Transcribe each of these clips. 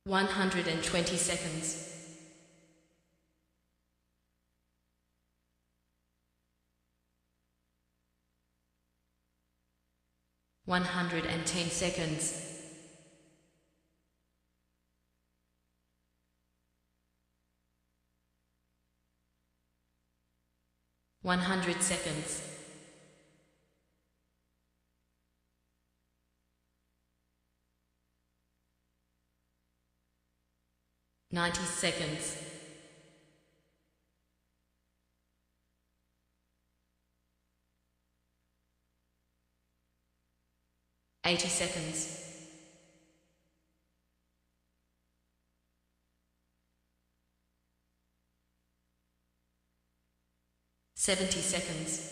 120 seconds. 110 seconds. 100 seconds. 90 seconds. 80 seconds. 70 seconds.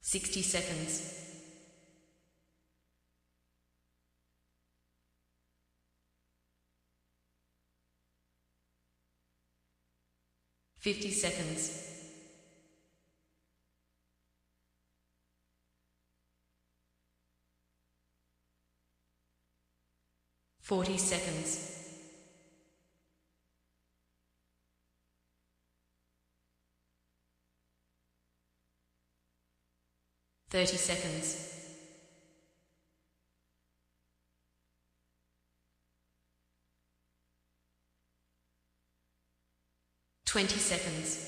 60 seconds. 50 seconds. 40 seconds. 30 seconds. 20 seconds.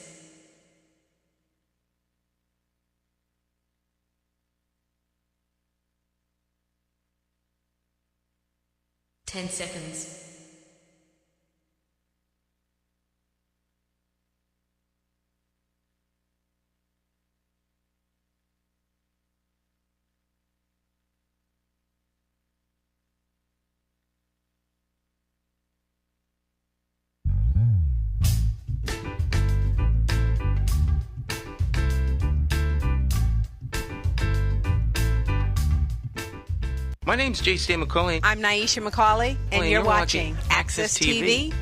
10 seconds. My name's J.C. McCauley. I'm Naisha McCauley, and you're watching AccessTV.org.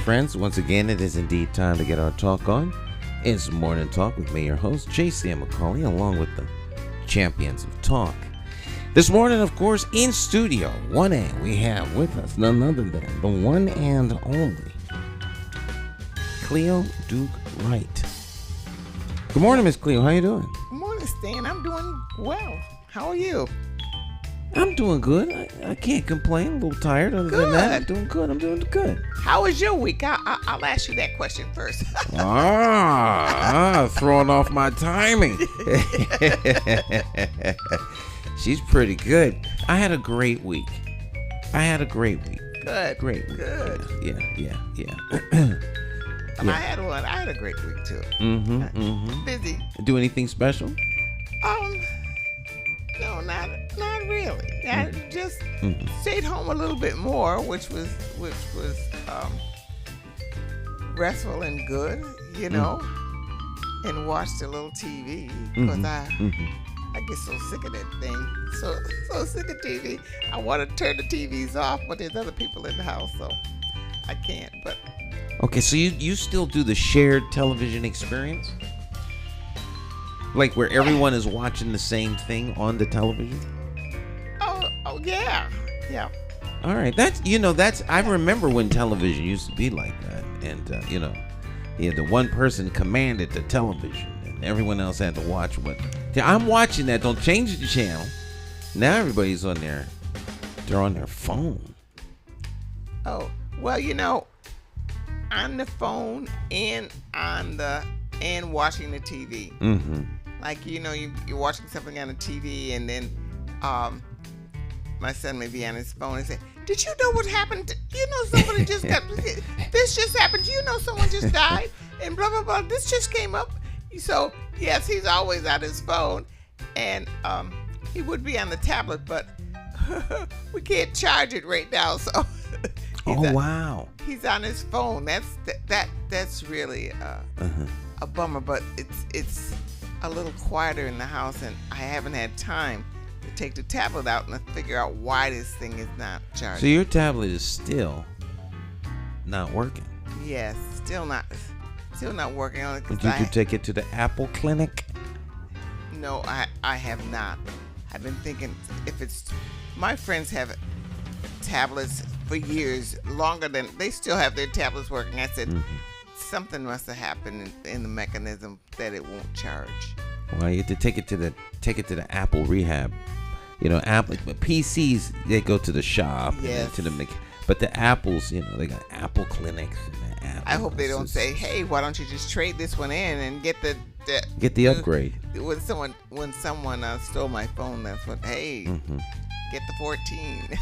Friends, once again, it is indeed time to get our talk on. It's Morning Talk with me, your host, J.C. McCauley, along with the champions of talk. This morning, of course, in studio, 1A, we have with us none other than the one and only Cleo Duke-Wright. Good morning, Miss Cleo. How you doing? Good morning, Stan. I'm doing well. How are you? I'm doing good. I can't complain. A little tired. Other than that, I'm doing good. I'm doing good. How was your week? I'll ask you that question first. Throwing off my timing. She's pretty good. I had a great week. Good. Great week. Good. Yeah. I had a great week too. Busy. Do anything special? No, not really. I just stayed home a little bit more, which was restful and good, you know, and watched a little TV because I get so sick of that thing. So sick of TV. I want to turn the TVs off, but there's other people in the house, so I can't. But Okay, so you still do the shared television experience? Like where everyone is watching the same thing on the television? oh yeah. Yeah. All right, that's I remember when television used to be like that, and the one person commanded the television, and everyone else had to watch what. I'm watching that. Don't change the channel. Now everybody's on their, they're on their phone. Oh well, on the phone and watching the TV. Mm-hmm. Like you're watching something on the TV, and then my son may be on his phone and say, "Did you know what happened? Somebody just got this just happened. Do you know someone just died?" And blah blah blah. This just came up. So yes, he's always on his phone, and he would be on the tablet, but we can't charge it right now. So Wow. He's on his phone. That's really a bummer. But it's a little quieter in the house, and I haven't had time to take the tablet out and figure out why this thing is not charging. So your tablet is still not working. Yes, still not working on it. Did you take it to the Apple clinic? No, I have not. I've been thinking my friends have tablets for years, longer than they still have their tablets working. I said something must have happened in the mechanism that it won't charge. Well, you have to take it to the Apple rehab. Apple PCs, they go to the shop. Yes. But the Apples, they got Apple clinics. And I hope they don't say, "Hey, why don't you just trade this one in and get the upgrade?" When someone stole my phone, that's what. Hey, get the 14.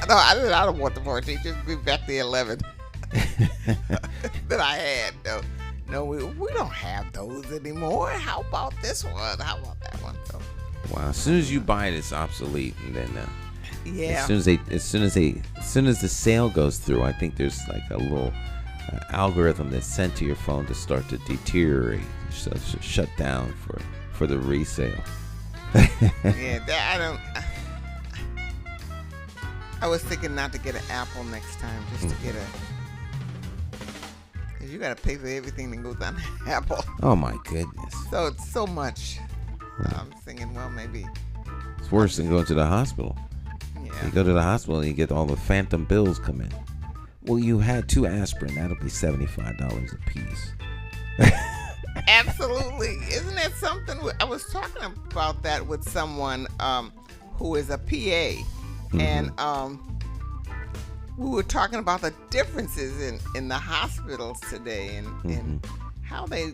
No, I don't want the 14. Just bring back the 11 that I had. No, we don't have those anymore. How about this one? How about that one? So, wow, as soon as you buy it, it's obsolete, and then yeah. As soon as the sale goes through, I think there's like a little algorithm that's sent to your phone to start to deteriorate, so shut down for the resale. Yeah, I was thinking not to get an Apple next time, just to get because you got to pay for everything that goes on Apple. Oh my goodness! So it's so much. I'm thinking, well, maybe it's worse than going to the hospital. Yeah. You go to the hospital and you get all the phantom bills come in. Well, you had 2 aspirin. That'll be $75 a piece. Absolutely. Isn't that something? I was talking about that with someone who is a PA. And we were talking about the differences in the hospitals today and how they,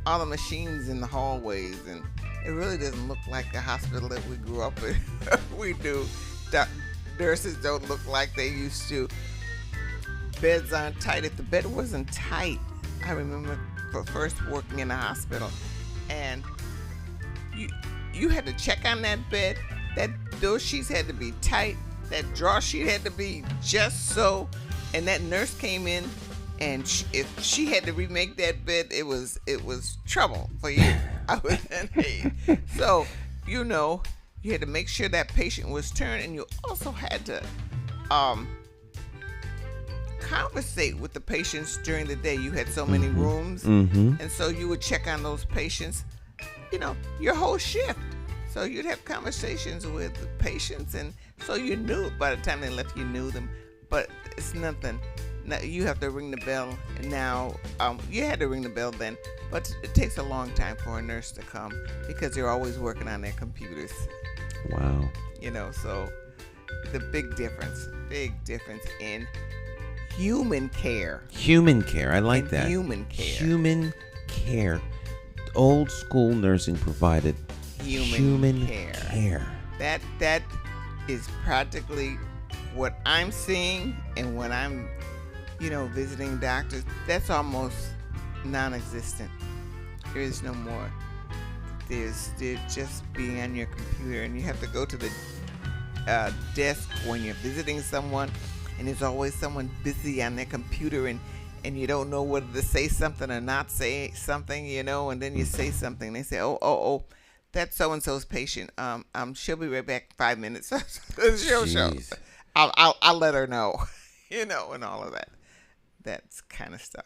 all the machines in the hallways. And it really doesn't look like the hospital that we grew up in. We do. Nurses don't look like they used to. Beds aren't tight. If the bed wasn't tight, I remember first working in a hospital, and you had to check on that bed. Those sheets had to be tight. That drawer sheet had to be just so. And that nurse came in, and if she had to remake that bed, it was trouble for you. So you had to make sure that patient was turned, and you also had to conversate with the patients during the day. You had so many rooms, and so you would check on those patients, your whole shift. So you'd have conversations with the patients, and so you knew by the time they left, you knew them. But it's nothing. Now you have to ring the bell. And now you had to ring the bell then, but it takes a long time for a nurse to come because they're always working on their computers. Wow. So the big difference in human care. Human care. I like that. Human care. Human care. Old school nursing provided human care. That is practically what I'm seeing, and when I'm, visiting doctors, that's almost non-existent. There is no more. There's just being on your computer, and you have to go to the desk when you're visiting someone, and there's always someone busy on their computer, and you don't know whether to say something or not say something, and then you say something. They say, oh, that's so and so's patient. She'll be right back in 5 minutes. she'll show. Jeez. I'll let her know, and all of that. That's kind of stuff.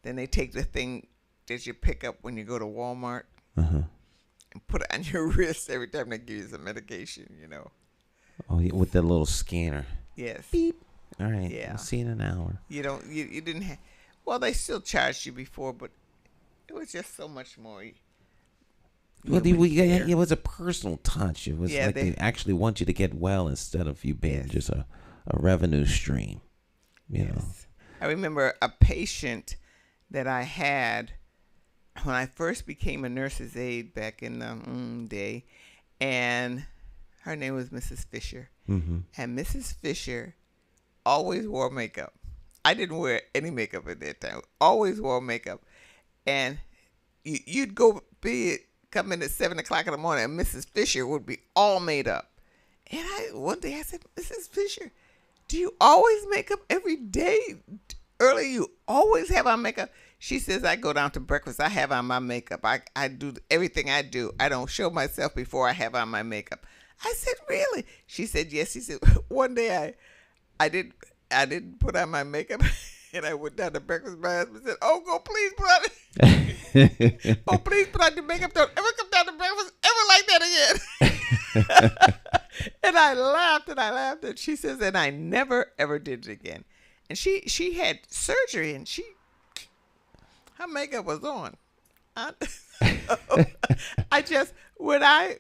Then they take the thing that you pick up when you go to Walmart and put it on your wrist every time they give you some medication. Oh, yeah, with that little scanner. Yes. Beep. All right. Yeah. I'll see you in an hour. You didn't have. Well, they still charged you before, but it was just so much more. Well, it was a personal touch. It was Yeah, like they actually want you to get well instead of you being just a revenue stream. You know. I remember a patient that I had when I first became a nurse's aide back in the day, and her name was Mrs. Fisher. Mm-hmm. And Mrs. Fisher always wore makeup. I didn't wear any makeup at that time. Always wore makeup. And you'd come in at 7 o'clock in the morning, and Mrs. Fisher would be all made up. And one day I said, Mrs. Fisher, do you always make up every day? Early, you always have on makeup? She says, I go down to breakfast, I have on my makeup. I do everything I do. I don't show myself before I have on my makeup. I said, really? She said, yes. She said, one day I didn't put on my makeup, and I went down to breakfast. My husband said, oh, please put on it. Oh, please put on your makeup. Don't ever come down to breakfast ever like that again. And I laughed, and she says, and I never, ever did it again. And she had surgery, and her makeup was on. I just, when I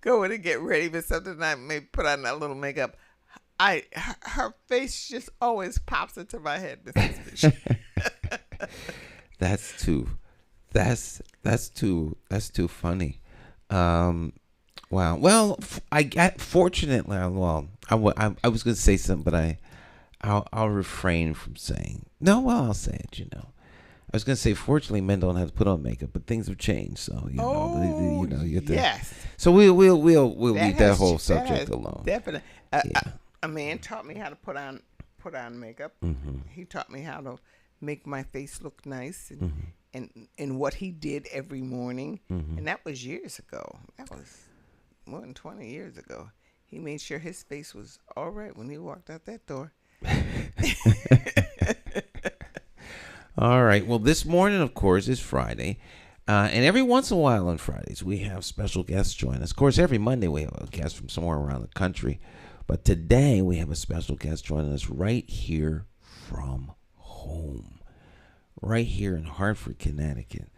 go in and get ready for something, I may put on that little makeup. Her face just always pops into my head, Mrs. Fisher. That's too funny. Wow. Well, fortunately, well, I was going to say something, but I'll refrain from saying. No, well, I'll say it. I was going to say, fortunately, men don't have to put on makeup, but things have changed. So you get to, yes. So we'll leave that whole subject alone. Definitely. A man taught me how to put on makeup. Mm-hmm. He taught me how to make my face look nice, and what he did every morning. Mm-hmm. And that was years ago. That was more than 20 years ago. He made sure his face was all right when he walked out that door. All right. Well, this morning, of course, is Friday. And every once in a while on Fridays, we have special guests join us. Of course, every Monday we have a guest from somewhere around the country. But today we have a special guest joining us right here from home, right here in Hartford, Connecticut.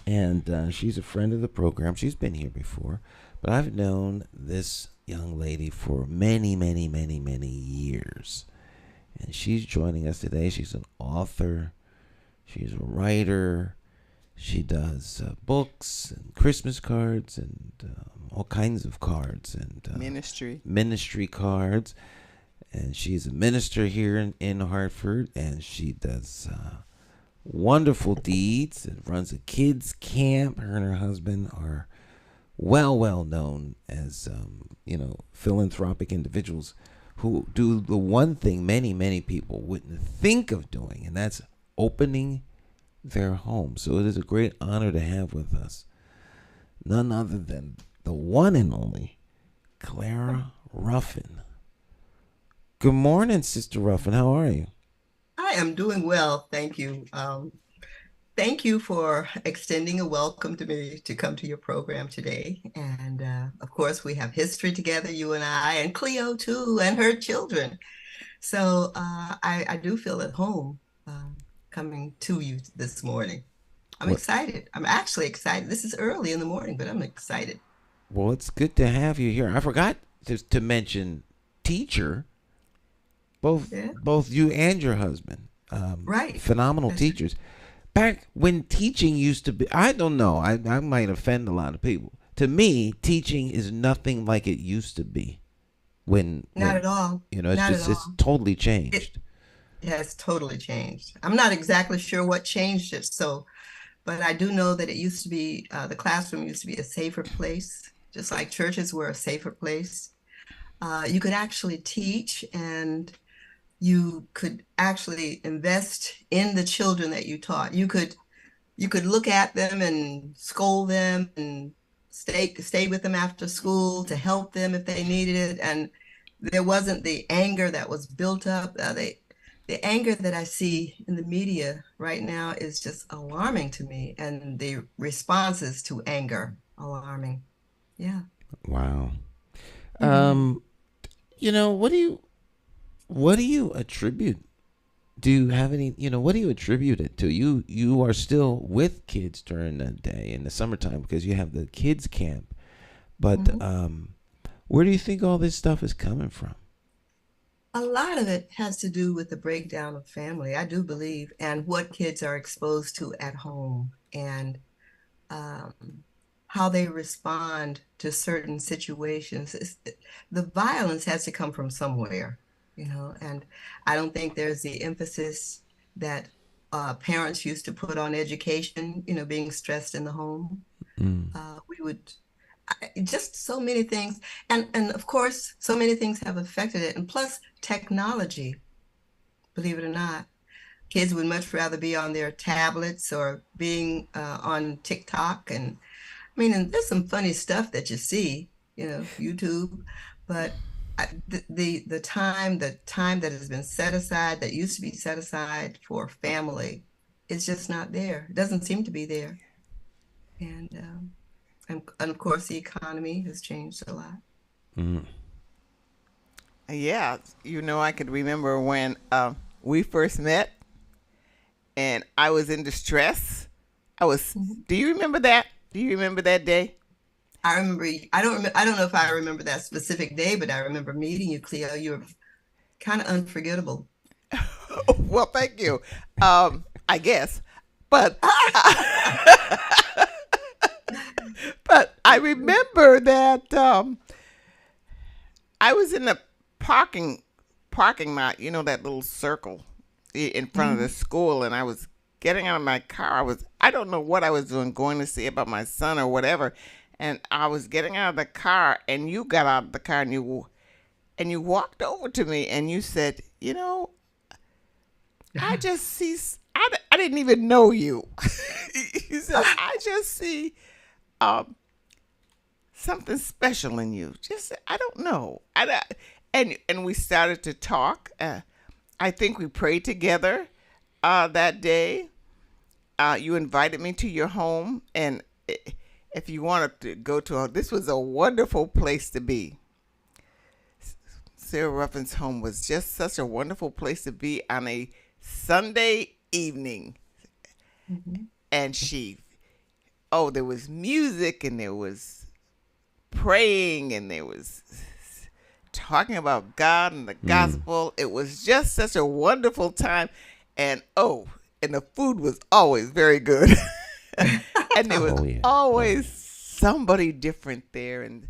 And she's a friend of the program. She's been here before. But I've known this young lady for many, many, many, many years. And she's joining us today. She's an author. She's a writer. She does books and Christmas cards and all kinds of cards and ministry cards. And she's a minister here in Hartford, and she does wonderful deeds and runs a kids camp. Her and her husband are well known as philanthropic individuals who do the one thing many people wouldn't think of doing, and that's opening their home. So it is a great honor to have with us none other than the one and only Clara Ruffin. Good morning, Sister Ruffin. How are you? I am doing well, thank you. Thank you for extending a welcome to me to come to your program today. And of course, we have history together, you and I, and Cleo too, and her children. So I do feel at home coming to you this morning. I'm excited. I'm actually excited. This is early in the morning, but I'm excited. Well, it's good to have you here. I forgot to mention teacher. Both you and your husband. Right. Phenomenal teachers. Back when teaching used to be, I don't know, I might offend a lot of people. To me, teaching is nothing like it used to be. Not at all. It's totally changed. It has totally changed. I'm not exactly sure what changed it. But I do know that it used to be, the classroom used to be a safer place, just like churches were a safer place. You could actually teach, and you could actually invest in the children that you taught. You could you could look at them and scold them and stay with them after school to help them if they needed it. And there wasn't the anger that was built up. The anger that I see in the media right now is just alarming to me, and the responses to anger alarming. Yeah. Wow. Mhm. What do you attribute? Do you have any, what do you attribute it to? You are still with kids during the day in the summertime because you have the kids camp. But Mhm. where do you think all this stuff is coming from? A lot of it has to do with the breakdown of family, I do believe, and what kids are exposed to at home, and um, how they respond to certain situations. The violence has to come from somewhere, and I don't think there's the emphasis that parents used to put on education, being stressed in the home. Mm. We would just so many things, and of course, so many things have affected it, and plus technology, believe it or not. Kids would much rather be on their tablets or being on TikTok. And I mean, and there's some funny stuff that you see, YouTube, but the time that has been set aside, that used to be set aside for family, is just not there. It doesn't seem to be there. And of course, the economy has changed a lot. Mm. Yeah, I could remember when we first met, and I was in distress. I was. Mhm. Do you remember that? Do you remember that day? I remember. I don't know if I remember that specific day, but I remember meeting you, Cleo. You were kind of unforgettable. Well, thank you. I guess, but but I remember that I was in the parking lot. That little circle in front of the Mhm. school, and I was getting out of my car. I don't know what I was doing, going to see about my son or whatever, and I was getting out of the car, and you got out of the car, and you walked over to me, and you said, I just see. I didn't even know you. You said, I just see um, something special in you. Just I don't know. And we started to talk. I think we prayed together that day. You invited me to your home, and if you wanted to go to this was a wonderful place to be. Sarah Ruffin's home was just such a wonderful place to be on a Sunday evening. Mhm. And there was music, and there was praying, and there was talking about God and the Mm. gospel. It was just such a wonderful time. And the food was always very good. And there was Oh yeah. Oh always yeah. somebody different there. And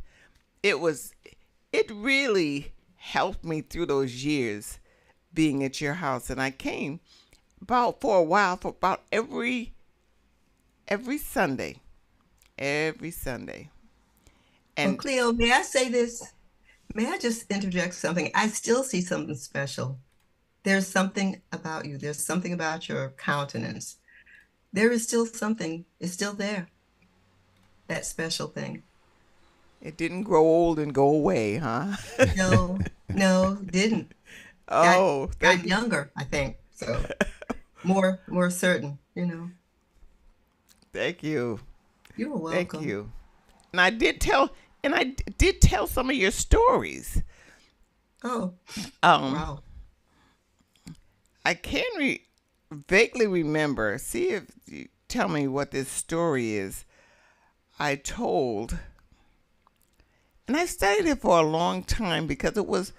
it really helped me through those years being at your house. And I came for a while, for about every Sunday. Every Sunday. Well, And Cleo, may I say this? May I just interject something? I still see something special. There's something about you. There's something about your countenance. There is still something. It's still there. That special thing. it didn't grow old and go away, huh? No, no, didn't. Got Oh, got thank you. younger, I think. So more certain. Thank you. You're Thank welcome. you. And I did tell some of your stories. Oh, Um, wow. I can vaguely remember. See if you tell me what this story is. I told, and I studied it for a long time because it was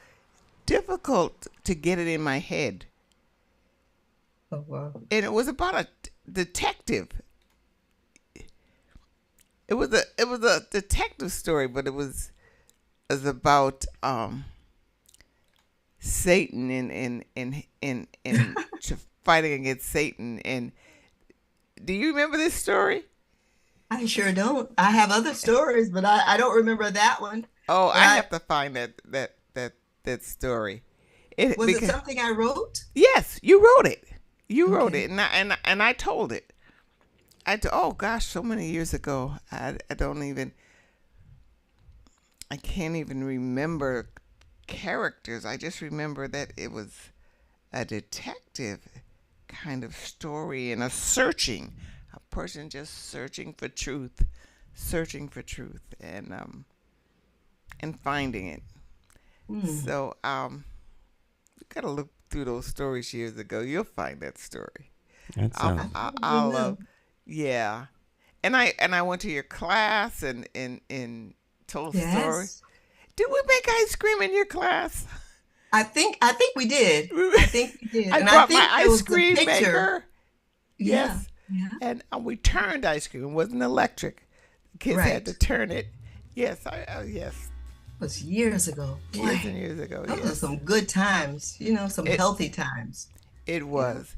difficult to get it in my head. Oh, wow. And it was about a detective. It was a detective story, but it was about Satan and fighting against Satan. And do you remember this story? I sure don't. I have other stories, but I don't remember that one. Oh, But I have to find that story. It was it because something I wrote? yes, you wrote it. You wrote Okay. it, and I told it. oh gosh, so many years ago. I can't even remember characters. I just remember that it was a detective kind of story and a person just searching for truth and finding it. So you gotta look through those stories years ago. You'll find that story. That sounds. I'll yeah. And I went to your class and told a story. Yes. Did we make ice cream in your class? I think we did. I think we did. I And brought think my there ice was a cream picture. maker. Yeah. Yes. Yeah. And we turned ice cream. It wasn't electric. The kids Right. had to turn it. Yes, yes. It was years ago. Years Boy, and years ago. those are Yes. some good times, some It- healthy times. It was.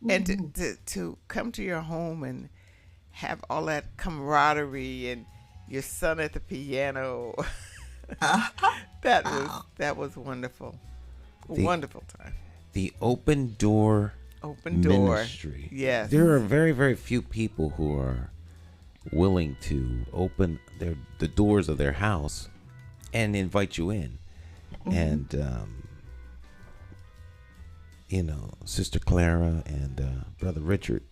And Mhm. to come to your home and have all that camaraderie and your son at the piano. That was wonderful. Wonderful time. The open door Open door. ministry. Yes. There are very, very few people who are willing to open the doors of their house and invite you in. And Sister Clara and Brother Richard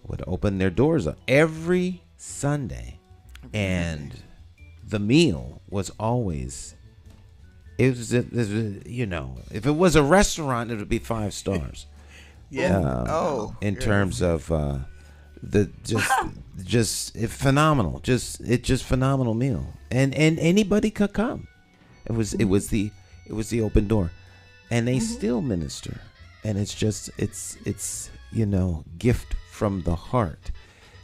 would open their doors up every Sunday, and the meal was always. It was, if it was a restaurant, it would be 5 stars. Yeah. In terms of phenomenal, just phenomenal meal, and anybody could come. It was the open door, and they still minister, and it's gift from the heart.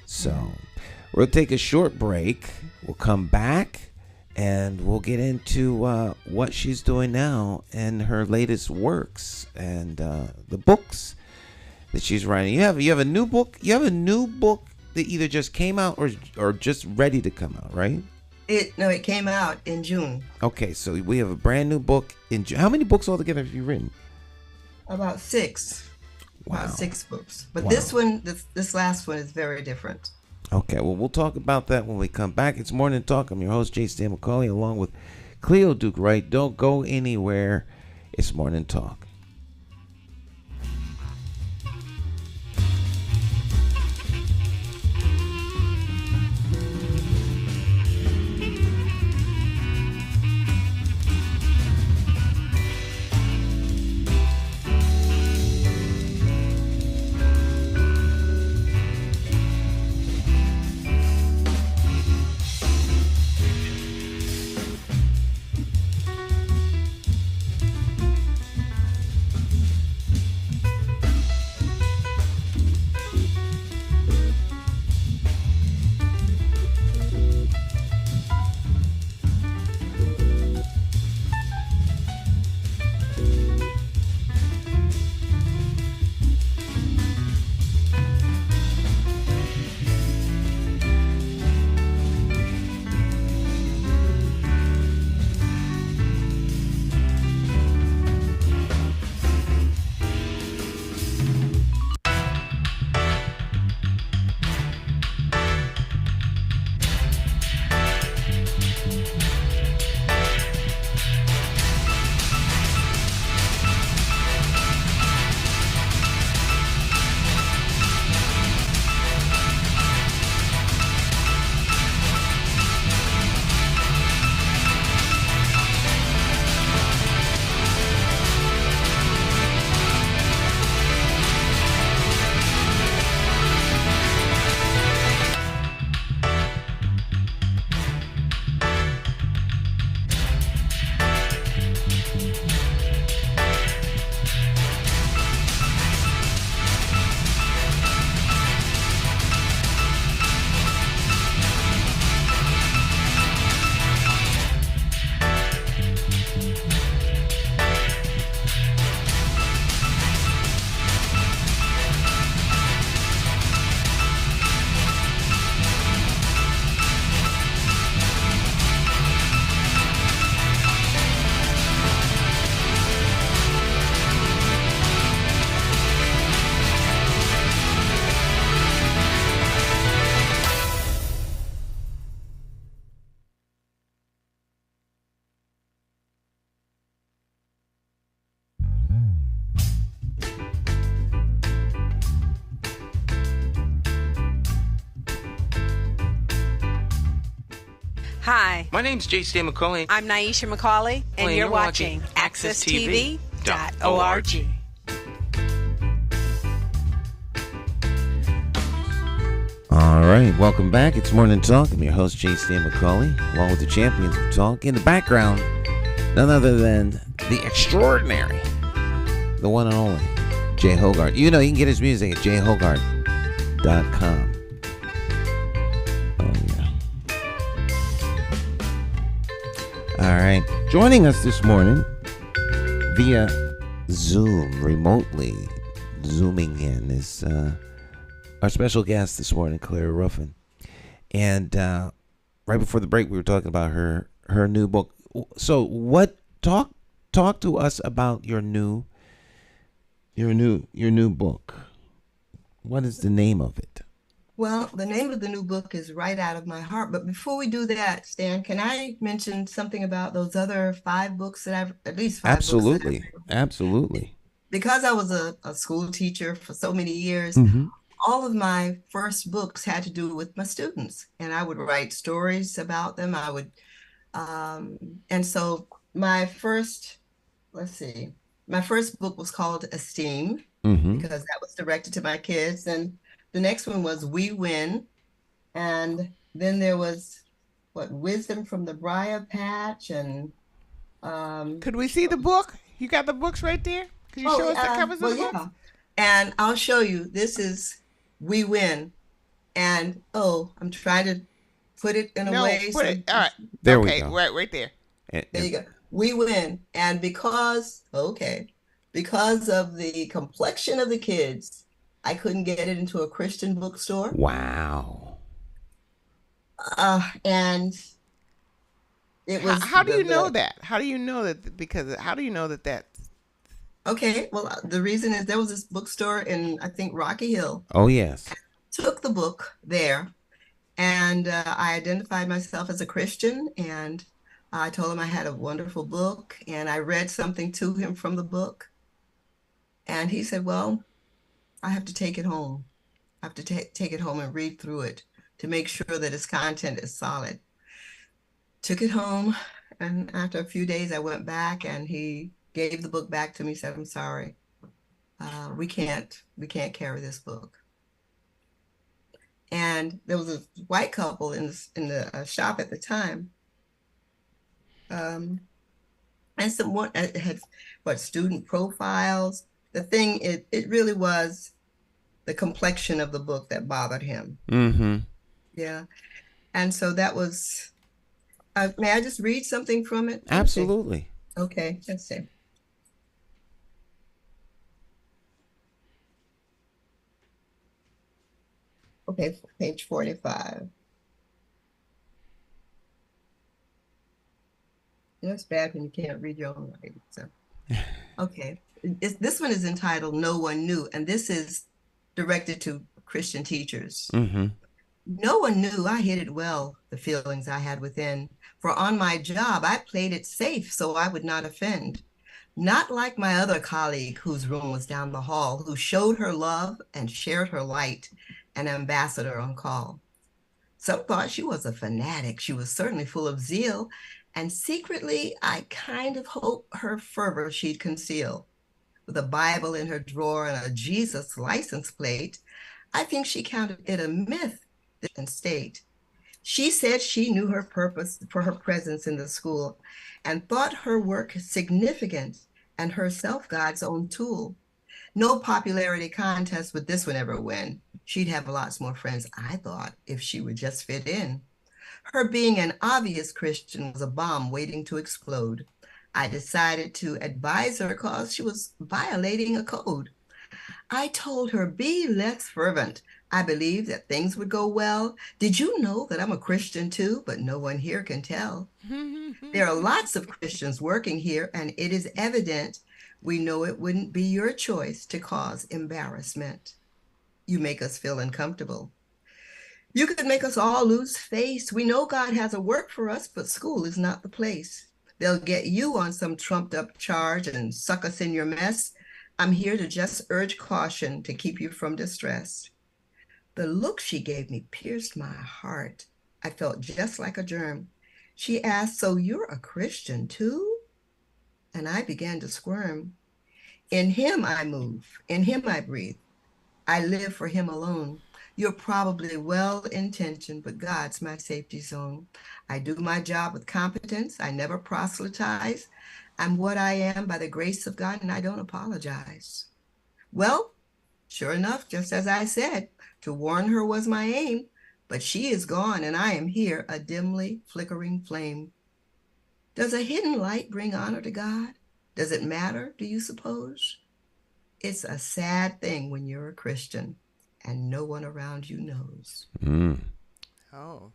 So we'll take a short break. We'll come back. And we'll get into what she's doing now and her latest works and the books that she's writing. You have a new book. You have a new book that either just came out or just ready to come out, right? It came out in June. Okay, so we have a brand new book in June. How many books altogether have you written? About 6. Wow. About 6 books. But Wow. this last one is very different. Okay, well, we'll talk about that when we come back. It's Morning Talk. I'm your host, J.C. McCauley, along with Cleo Duke-Wright. Don't go anywhere. It's Morning Talk. Hi, My name's J.C. McCauley. I'm Naisha McCauley, and you're watching AccessTV.org. All right, welcome back. It's Morning Talk. I'm your host, J.C. McCauley, along with the champions of talk. In the background, none other than the extraordinary, the one and only, Jay Hogarth. You know, you can get his music at jhogarth.com. Oh, yeah. All right. Joining us this morning via Zoom, remotely zooming in, is our special guest this morning, Claire Ruffin. And right before the break, we were talking about her new book. So, talk to us about your new book. What is the name of it? Well, the name of the new book is Right Out of My Heart. But before we do that, Stan, can I mention something about those other 5 books that at least 5 books? Absolutely. Because I was a school teacher for so many years, all of my first books had to do with my students. And I would write stories about them. And so my first book was called Esteem, because that was directed to my kids. And the next one was We Win. And then there was Wisdom from the Briar Patch. And Could we see the book? You got the books right there? Can you show us the covers of the books? And I'll show you. This is We Win. And I'm trying to put it in a way. All right. There we go. Right there. There you go. We win. And because of the complexion of the kids, I couldn't get it into a Christian bookstore. Wow. And it was. How do you know that? How do you know that? Because how do you know that that's... Okay, well, the reason is there was this bookstore in, I think, Rocky Hill. Oh, yes. Took the book there, and I identified myself as a Christian, and I told him I had a wonderful book, and I read something to him from the book. And he said, well, I have to take it home. I have to take it home and read through it to make sure that its content is solid. Took it home, and after a few days, I went back, and he gave the book back to me, said, I'm sorry. We can't carry this book. And there was a white couple in the shop at the time. And someone had student profiles. The thing, it really was the complexion of the book that bothered him. Yeah. And so that was, may I just read something from it? Absolutely. Okay, let's see. Okay, page 45. It's bad when you can't read your own writing. So, okay. This one is entitled No One Knew, and this is directed to Christian teachers. No one knew I hid it well, the feelings I had within. For on my job, I played it safe so I would not offend. Not like my other colleague whose room was down the hall, who showed her love and shared her light, an ambassador on call. Some thought she was a fanatic. She was certainly full of zeal, and secretly, I kind of hoped her fervor she'd conceal. With a Bible in her drawer and a Jesus license plate, I think she counted it a myth and state. She said she knew her purpose for her presence in the school and thought her work significant and herself God's own tool. No popularity contest would this one ever win. She'd have lots more friends, I thought, if she would just fit in. Her being an obvious Christian was a bomb waiting to explode. I decided to advise her because she was violating a code. I told her, be less fervent. I believed that things would go well. Did you know that I'm a Christian too? But no one here can tell. There are lots of Christians working here, and it is evident we know it wouldn't be your choice to cause embarrassment. You make us feel uncomfortable. You could make us all lose face. We know God has a work for us, but school is not the place. They'll get you on some trumped up charge and suck us in your mess. I'm here to just urge caution to keep you from distress. The look she gave me pierced my heart. I felt just like a germ. She asked, "So you're a Christian too?" And I began to squirm. "In him I move, in him I breathe. I live for him alone. You're probably well-intentioned, but God's my safety zone. I do my job with competence. I never proselytize. I'm what I am by the grace of God, and I don't apologize." Well, sure enough, just as I said, to warn her was my aim, but she is gone, and I am here, a dimly flickering flame. Does a hidden light bring honor to God? Does it matter, do you suppose? It's a sad thing when you're a Christian and no one around you knows. Oh.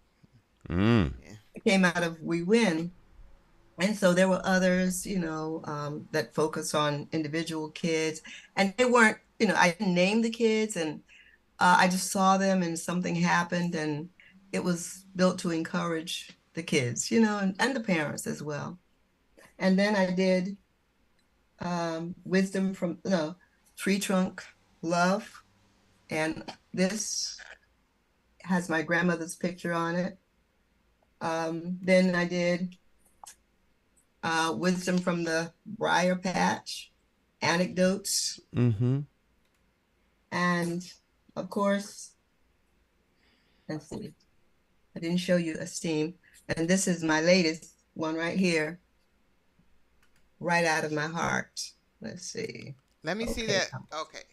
It came out of We Win. And so there were others, that focus on individual kids. And they weren't, I didn't name the kids, and I just saw them and something happened, and it was built to encourage the kids, and the parents as well. And then I did Wisdom from Tree Trunk Love. And this has my grandmother's picture on it. Then I did Wisdom from the Briar Patch, Anecdotes. And of course, let's see, I didn't show you Esteem. And this is my latest one right here, Right Out of My Heart. Let's see. Let me see that. Okay.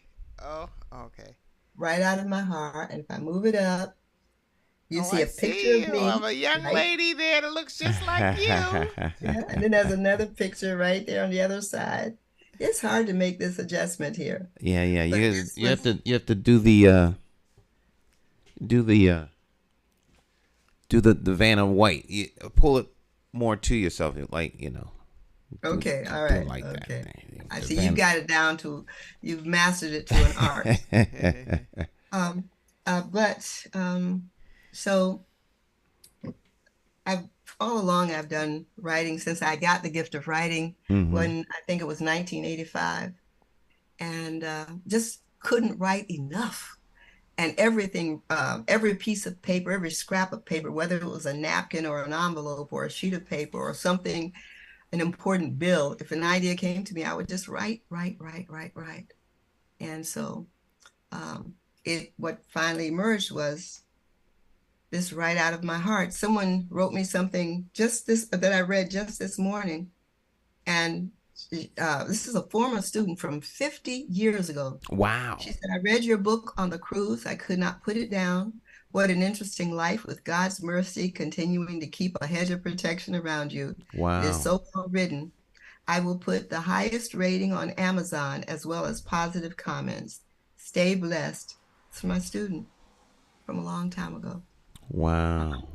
Oh, okay. Right Out of My Heart. And if I move it up, you see a picture see of me. Of a young lady there that looks just like you. Yeah, and then there's another picture right there on the other side. It's hard to make this adjustment here. Yeah. You have to do the Vanna White. You pull it more to yourself, like Okay, all right. Like okay. That. I see you got it down to, you've mastered it to an art. So all along I've done writing since I got the gift of writing when I think it was 1985, and just couldn't write enough. And everything, every piece of paper, every scrap of paper, whether it was a napkin or an envelope or a sheet of paper or something, an important bill, if an idea came to me, I would just write. And so what finally emerged was this Right Out of My Heart. Someone wrote me something that I read just this morning. And this is a former student from 50 years ago. Wow. She said, "I read your book on the cruise. I could not put it down. What an interesting life with God's mercy continuing to keep a hedge of protection around you. Wow. It is so well written. I will put the highest rating on Amazon as well as positive comments. Stay blessed." It's my student from a long time ago. Wow.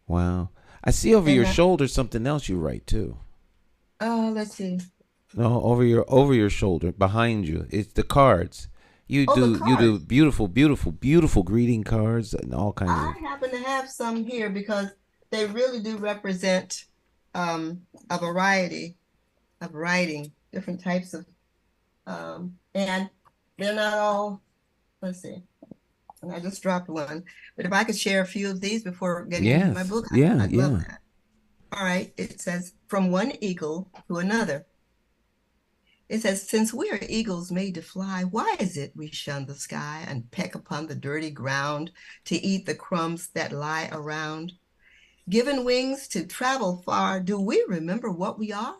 Wow. I see over your shoulder something else you write too. Oh, let's see. No, over your shoulder, behind you. It's the cards. You do beautiful greeting cards and all kinds I happen to have some here because they really do represent a variety of writing, different types of, and they're not all, let's see. And I just dropped one. But if I could share a few of these before getting into my book, I'd love that. All right. It says, "From one eagle to another." It says, "Since we are eagles made to fly, why is it we shun the sky and peck upon the dirty ground to eat the crumbs that lie around? Given wings to travel far, do we remember what we are?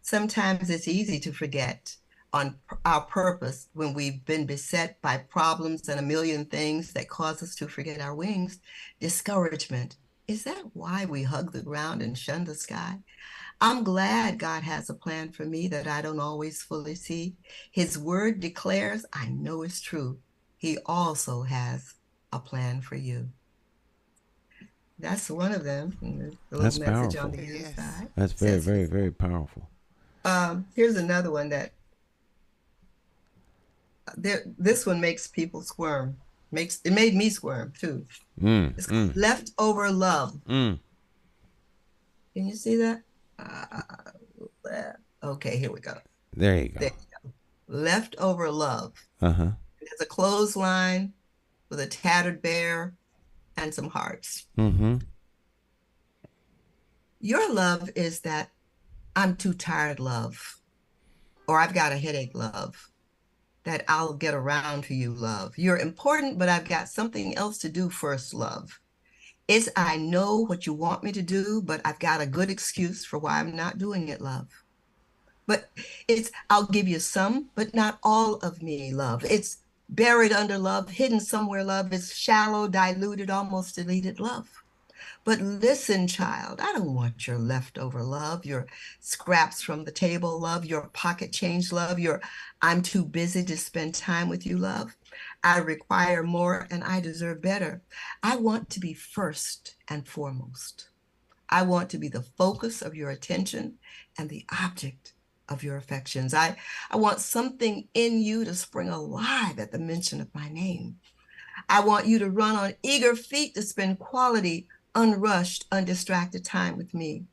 Sometimes it's easy to forget on our purpose when we've been beset by problems and a million things that cause us to forget our wings. Discouragement. Is that why we hug the ground and shun the sky? I'm glad God has a plan for me that I don't always fully see. His word declares, I know it's true. He also has a plan for you." That's one of them. That's powerful. On the inside. That's very, very, very powerful. Here's another one that this one makes people squirm. It made me squirm too. It's called Leftover Love. Can you see that? Okay, here we go. There you go. Leftover Love. There's a clothesline with a tattered bear and some hearts. Mm-hmm. Your love is that I'm too tired love, or I've got a headache love, that I'll get around to you love. You're important, but I've got something else to do first love. It's I know what you want me to do, but I've got a good excuse for why I'm not doing it love. But it's I'll give you some, but not all of me love. It's buried under love, hidden somewhere love. It's shallow, diluted, almost deleted love. But listen, child, I don't want your leftover love, your scraps from the table love, your pocket change love, your I'm too busy to spend time with you love. I require more and I deserve better. I want to be first and foremost. I want to be the focus of your attention and the object of your affections. I want something in you to spring alive at the mention of my name. I want you to run on eager feet to spend quality, unrushed, undistracted time with me.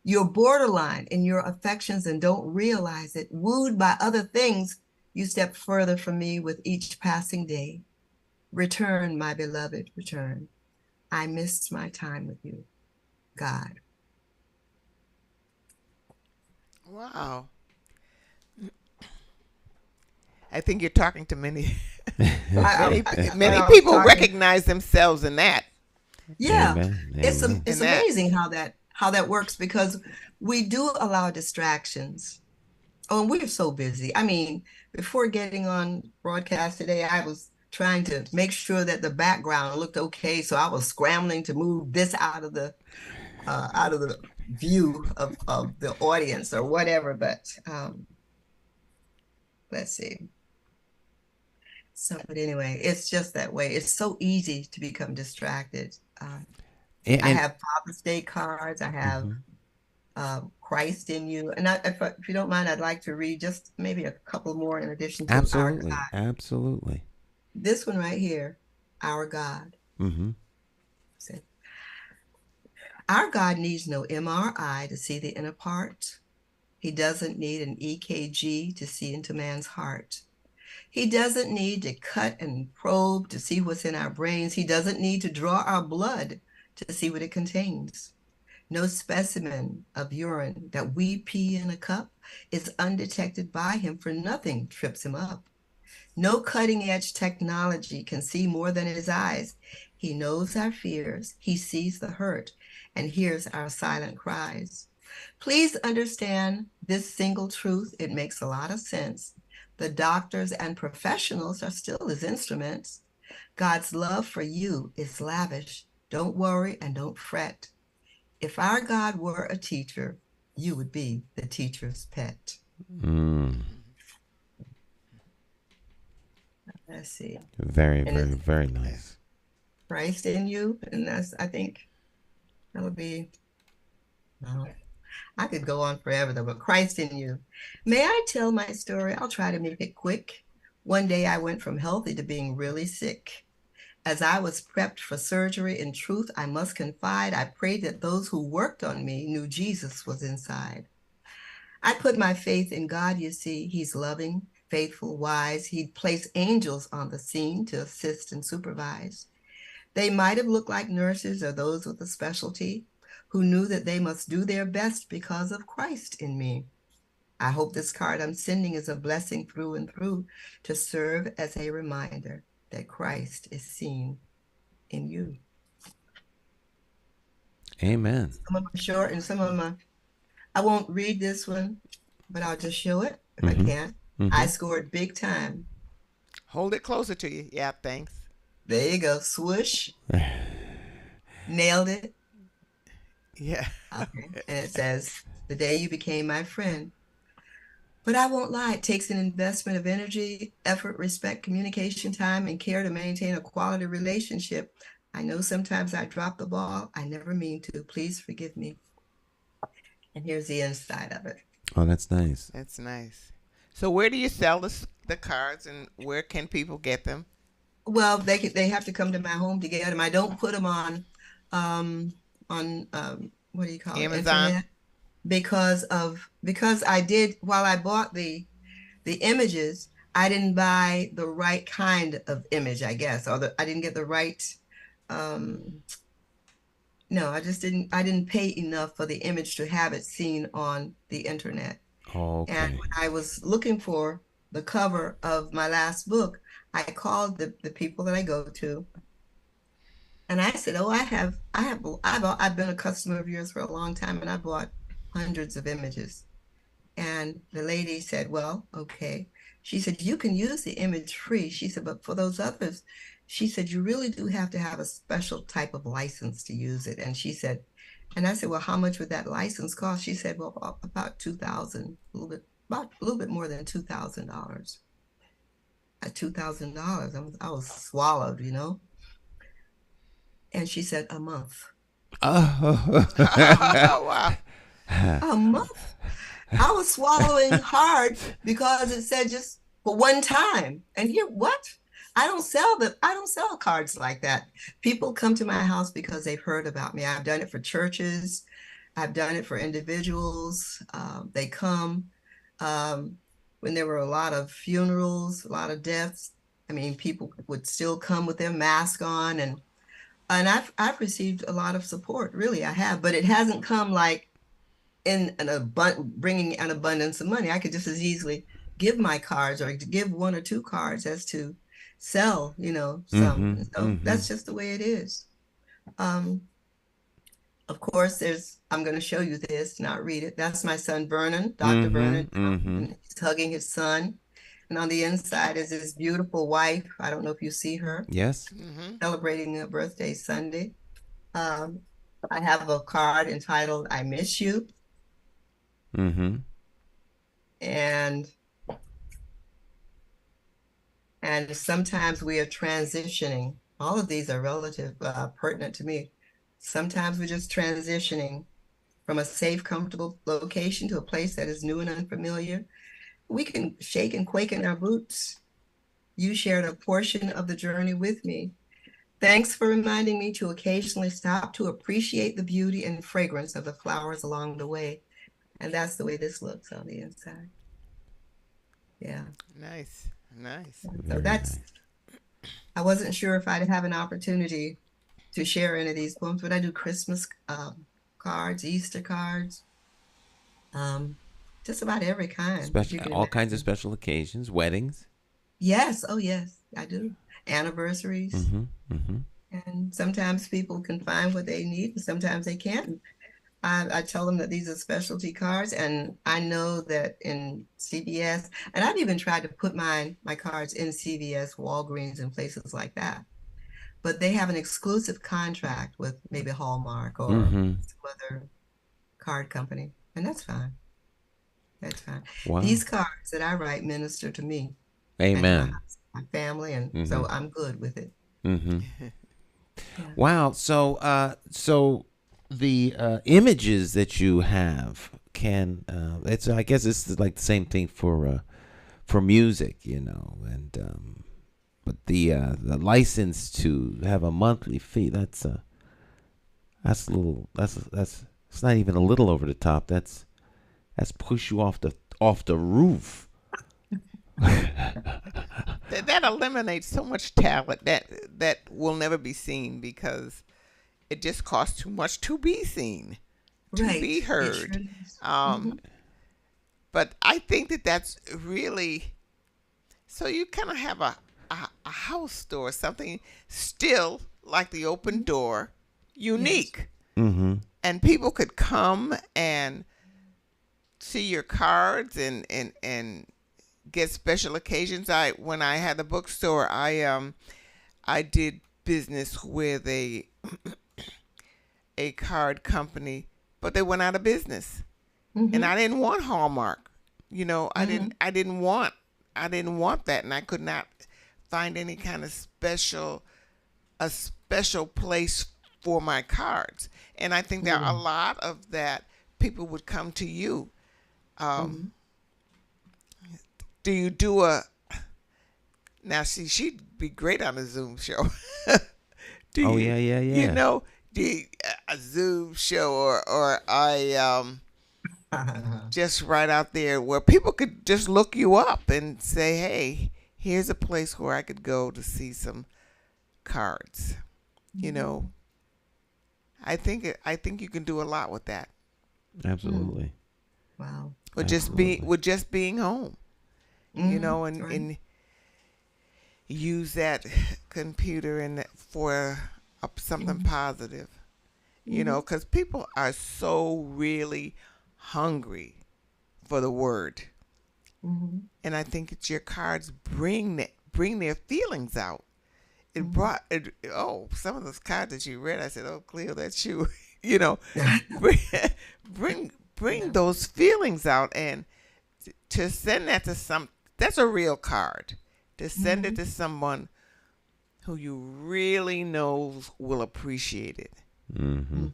You're borderline in your affections and don't realize it. Wooed by other things, you step further from me with each passing day. Return, my beloved, return. I missed my time with you, God. Wow. I think you're talking to many many people recognize themselves in that. Yeah. Amen. It's Amen. it's amazing how that works, because we do allow distractions. Oh, and we're so busy. I mean, before getting on broadcast today, I was trying to make sure that the background looked okay. So I was scrambling to move this out of the view of the audience or whatever. But let's see. So, but anyway, it's just that way. It's so easy to become distracted. I have Father's Day cards. I have Christ in you. And if you don't mind, I'd like to read just maybe a couple more in addition to Absolutely. Our God. Absolutely. This one right here, Our God. Mm-hmm. See, our God needs no MRI to see the inner part. He doesn't need an EKG to see into man's heart. He doesn't need to cut and probe to see what's in our brains. He doesn't need to draw our blood to see what it contains. No specimen of urine that we pee in a cup is undetected by him, for nothing trips him up. No cutting-edge technology can see more than his eyes. He knows our fears, he sees the hurt, and hears our silent cries. Please understand this single truth. It makes a lot of sense. The doctors and professionals are still his instruments. God's love for you is lavish. Don't worry and don't fret. If our God were a teacher, you would be the teacher's pet. Let's see. Very, very nice. Christ in you, and I think that would be, I could go on forever though, but Christ in you. May I tell my story? I'll try to make it quick. One day I went from healthy to being really sick. As I was prepped for surgery, in truth, I must confide, I prayed that those who worked on me knew Jesus was inside. I put my faith in God, you see. He's loving, faithful, wise. He'd place angels on the scene to assist and supervise. They might have looked like nurses or those with a specialty who knew that they must do their best because of Christ in me. I hope this card I'm sending is a blessing through and through to serve as a reminder that Christ is seen in you. Amen. Some of them are short and some of them are, I won't read this one, but I'll just show it if I can. I scored big time. Hold it closer to you. Yeah, thanks. There you go. Swoosh. Nailed it. Yeah. Okay. And it says, the day you became my friend. But I won't lie, it takes an investment of energy, effort, respect, communication, time, and care to maintain a quality relationship. I know sometimes I drop the ball. I never mean to. Please forgive me. And here's the inside of it. Oh, that's nice. That's nice. So where do you sell the cards, and where can people get them? Well, they have to come to my home to get them. I don't put them on what do you call it? Amazon. Internet. Because I did, while I bought the images, I didn't buy the right kind of image, I guess, or I didn't get the right no, I didn't pay enough for the image to have it seen on the internet. Okay. And when I was looking for the cover of my last book, I called the people that I go to, and I said, "Oh, I've been a customer of yours for a long time, and I bought hundreds of images." And the lady said, "Well, okay." She said, "You can use the image free." She said, "But for those others," she said, "you really do have to have a special type of license to use it." And she said, and I said, "Well, how much would that license cost?" She said, "Well, about 2,000, a little bit more than $2,000." At $2,000, I was swallowed, you know. And she said, "A month." Oh. Oh, wow. A month. I was swallowing hard because it said just for one time. And here, what? I don't sell cards like that. People come to my house because they've heard about me. I've done it for churches. I've done it for individuals. They come when there were a lot of funerals, a lot of deaths. I mean, people would still come with their mask on, and I've received a lot of support. Really, I have, but it hasn't come like bringing an abundance of money. I could just as easily give my cards or give one or two cards as to sell, you know, some. So that's just the way it is. Of course, I'm going to show you this, not read it. That's my son, Vernon, Dr. Vernon. And he's hugging his son. And on the inside is his beautiful wife. I don't know if you see her. Yes. Celebrating her birthday Sunday. I have a card entitled, "I Miss You." And sometimes we are transitioning. All of these are relative, pertinent to me. Sometimes we're just transitioning from a safe, comfortable location to a place that is new and unfamiliar. We can shake and quake in our boots. You shared a portion of the journey with me. Thanks for reminding me to occasionally stop to appreciate the beauty and fragrance of the flowers along the way. And that's the way this looks on the inside. Yeah. Nice. Nice. So that's, I wasn't sure if I'd have an opportunity to share any of these poems, but I do Christmas cards, Easter cards, just about every kind. All kinds of special occasions, weddings. Yes. Oh, yes, I do. Anniversaries. And sometimes people can find what they need, and sometimes they can't. I tell them that these are specialty cards, and I know that in CVS, and I've even tried to put my cards in CVS, Walgreens, and places like that. But they have an exclusive contract with maybe Hallmark or some other card company, and that's fine. That's fine. Wow. These cards that I write minister to me. Amen. My family, and so I'm good with it. Yeah. Wow. So the images that you have can I guess it's like the same thing for music, you know, and but the license to have a monthly fee, that's a little, that's it's not even a little over the top. That's push you off the roof. That eliminates so much talent that will never be seen because it just costs too much to be seen, to be heard. But I think that's really, so you kind of have a house store, something still like the open door, unique. And people could come and see your cards and get special occasions. When I had the bookstore, I did business with a card company, but they went out of business, and I didn't want Hallmark. You know, I didn't want that, and I could not find any kind of special place for my cards. And I think there are a lot of that. People would come to you. Do you do now? See, she'd be great on a Zoom show. Yeah. You know, a Zoom show or just right out there where people could just look you up and say, hey, here's a place where I could go to see some cards. You know, I think you can do a lot with that. Absolutely. Wow. With just being home. You know, and use that computer for something positive. You know, because people are so really hungry for the word, and I think it's your cards bring their feelings out. It brought it. Oh, some of those cards that you read, I said, "Oh, Cleo, that's you." You know, bring those feelings out, and to send that to that's a real card. To send it to someone who you really know will appreciate it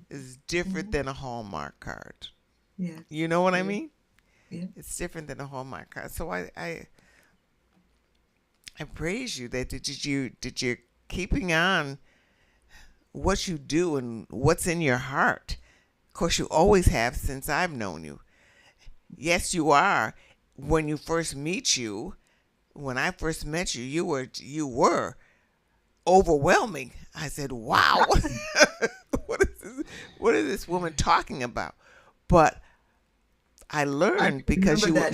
is different than a Hallmark card. Yeah. You know what I mean? Yeah. It's different than a Hallmark card. So I praise you that you're keeping on what you do and what's in your heart. Of course, you always have since I've known you. Yes, you are. When I first met you, you were overwhelming. I said, "Wow, what is this woman talking about?" But I learned because you were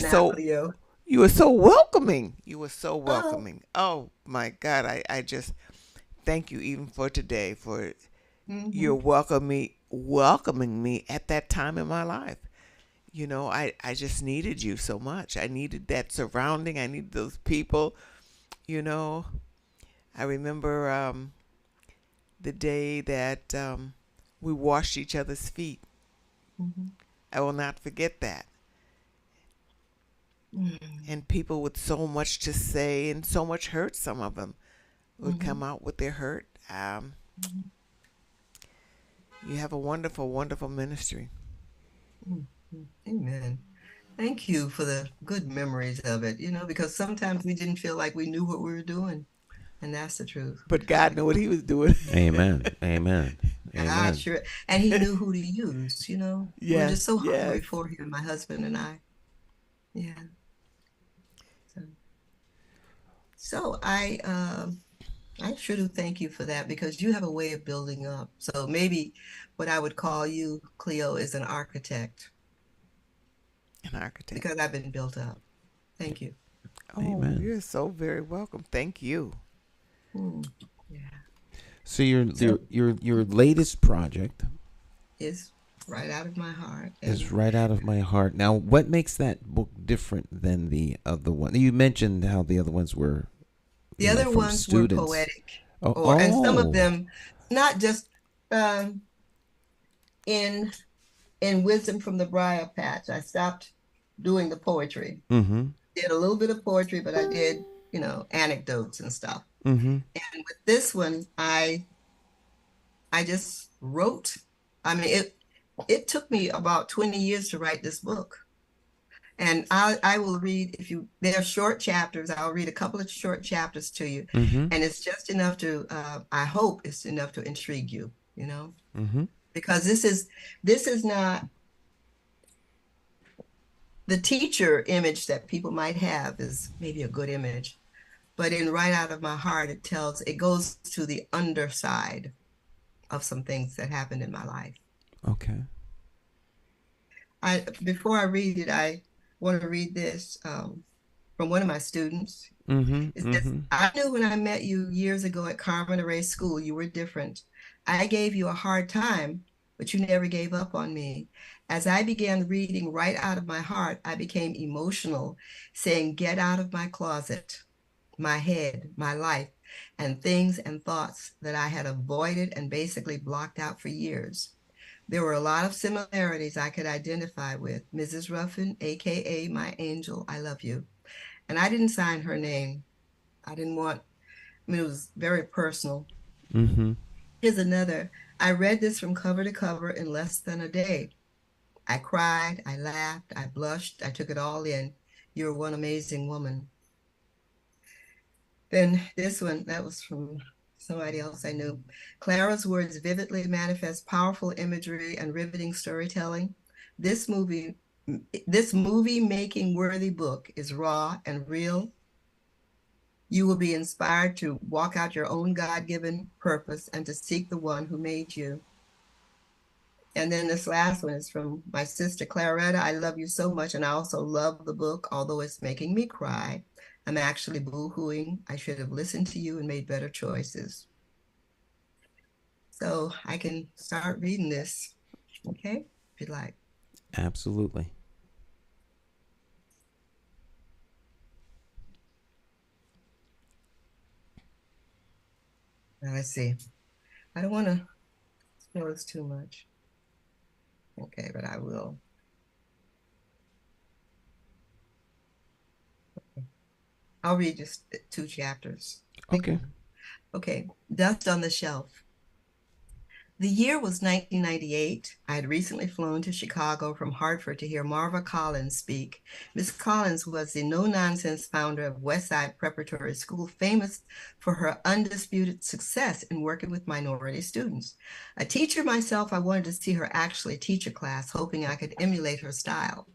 so welcoming. You were so welcoming. Oh my God, I just thank you even for today for your welcoming me at that time in my life. You know, I just needed you so much. I needed that surrounding. I needed those people. You know, I remember the day that we washed each other's feet. I will not forget that. And people with so much to say and so much hurt, some of them would come out with their hurt. You have a wonderful, wonderful ministry. Amen. Thank you for the good memories of it, you know, because sometimes we didn't feel like we knew what we were doing. And that's the truth. But God knew what he was doing. Amen. Amen. Amen. Sure. And he knew who to use, you know. Yes, we're just so hungry for him, my husband and I. Yeah. So I sure do thank you for that, because you have a way of building up. So maybe what I would call you, Cleo, is an architect. An architect. Because I've been built up. Thank you. Oh, Amen. You're so very welcome. Thank you. Yeah. So your latest project is right out of my heart. Is right out of my heart. Now, what makes that book different than the other one? You mentioned how the other ones were. The other ones were poetic, and some of them, not just in Wisdom from the Briar Patch. I stopped doing the poetry. Did a little bit of poetry, but I did, you know, anecdotes and stuff. And with this one, I just wrote. I mean, it took me about 20 years to write this book. And I will read, they're short chapters. I'll read a couple of short chapters to you. And it's just enough to, I hope it's enough to intrigue you, you know, because this is not the teacher image that people might have is maybe a good image, but in Right Out of My Heart, it goes to the underside of some things that happened in my life. Okay. Before I read it, I want to read this from one of my students. It says, I knew when I met you years ago at Carmen Array School, you were different. I gave you a hard time, but you never gave up on me. As I began reading Right Out of My Heart, I became emotional, saying, get out of my closet, my head, my life, and things and thoughts that I had avoided and basically blocked out for years. There were a lot of similarities I could identify with. Mrs. Ruffin, AKA my angel, I love you. And I didn't sign her name. It was very personal. Here's another. I read this from cover to cover in less than a day. I cried, I laughed, I blushed, I took it all in. You're one amazing woman. Then this one, that was from somebody else I knew. Clara's words vividly manifest powerful imagery and riveting storytelling. This movie making worthy book is raw and real, You will be inspired to walk out your own God-given purpose and to seek the one who made you. And then this last one is from my sister, Claretta. I love you so much, and I also love the book, although it's making me cry. I'm actually boo-hooing. I should have listened to you and made better choices. So I can start reading this, okay? If you'd like. Absolutely. Now, let's see. I don't want to spoil this too much. Okay, but I will. I'll read just 2 chapters. Okay. Okay, Dust on the Shelf. The year was 1998. I had recently flown to Chicago from Hartford to hear Marva Collins speak. Miss Collins was the no-nonsense founder of Westside Preparatory School, famous for her undisputed success in working with minority students. A teacher myself, I wanted to see her actually teach a class, hoping I could emulate her style.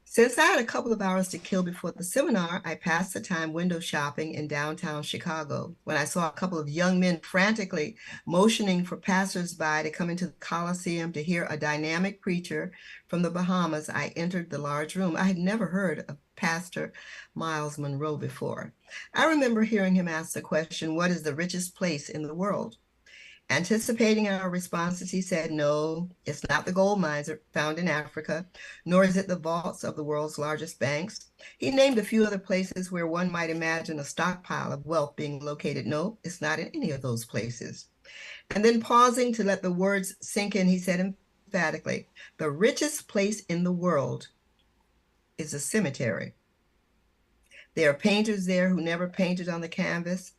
Since I had a couple of hours to kill before the seminar, I passed the time window shopping in downtown Chicago when I saw a couple of young men frantically motioning for passersby to come into the Coliseum to hear a dynamic preacher from the Bahamas. I entered the large room. I had never heard of Pastor Miles Monroe before. I remember hearing him ask the question, "What is the richest place in the world?" Anticipating our responses, he said, "No, it's not the gold mines found in Africa, nor is it the vaults of the world's largest banks." He named a few other places where one might imagine a stockpile of wealth being located. "No, it's not in any of those places." And then pausing to let the words sink in, he said emphatically, "The richest place in the world is a cemetery. There are painters there who never painted on the canvas,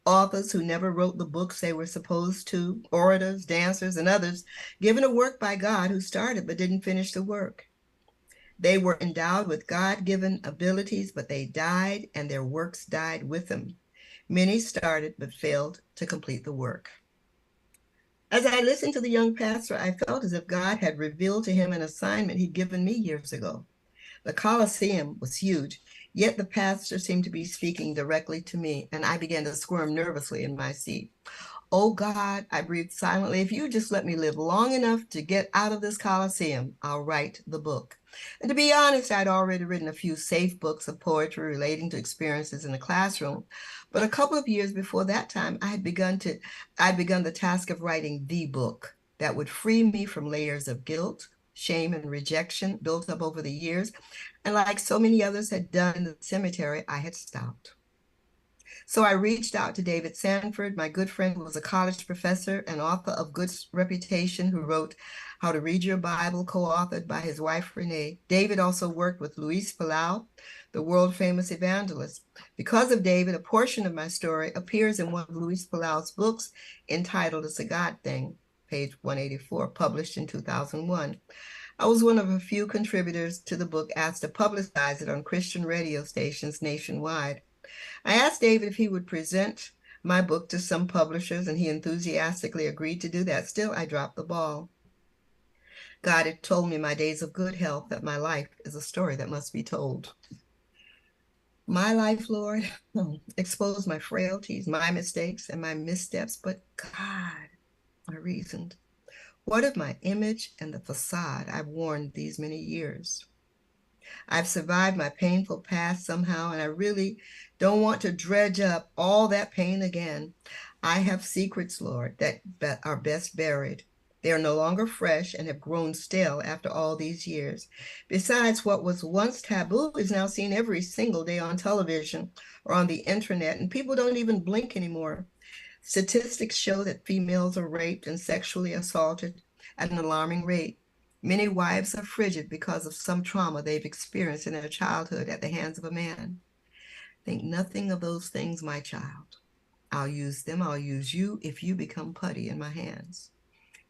authors who never wrote the books they were supposed to, orators, dancers, and others given a work by God who started but didn't finish the work. They were endowed with God-given abilities, but they died and their works died with them. Many started but failed to complete the work." As I listened to the young pastor, I felt as if God had revealed to him an assignment he'd given me years ago. The Coliseum was huge, yet the pastor seemed to be speaking directly to me, and I began to squirm nervously in my seat. "Oh God," I breathed silently, "if you just let me live long enough to get out of this Coliseum, I'll write the book." And to be honest, I'd already written a few safe books of poetry relating to experiences in the classroom. But a couple of years before that time, I'd begun the task of writing the book that would free me from layers of guilt, shame, and rejection built up over the years. And like so many others had done in the cemetery, I had stopped. So I reached out to David Sanford, my good friend who was a college professor and author of good reputation, who wrote How to Read Your Bible, co-authored by his wife, Renee. David also worked with Luis Palau, the world-famous evangelist. Because of David, a portion of my story appears in one of Luis Palau's books entitled It's a God Thing, page 184, published in 2001. I was one of a few contributors to the book asked to publicize it on Christian radio stations nationwide. I asked David if he would present my book to some publishers, and he enthusiastically agreed to do that. Still, I dropped the ball. God had told me in my days of good health that my life is a story that must be told. My life, Lord, expose my frailties, my mistakes, and my missteps, but God, I reasoned, what of my image and the facade I've worn these many years? I've survived my painful past somehow, and I really don't want to dredge up all that pain again. I have secrets, Lord, that are best buried. They are no longer fresh and have grown stale after all these years. Besides, what was once taboo is now seen every single day on television or on the internet, and people don't even blink anymore. Statistics show that females are raped and sexually assaulted at an alarming rate. Many wives are frigid because of some trauma they've experienced in their childhood at the hands of a man. Think nothing of those things, my child. I'll use them, I'll use you if you become putty in my hands.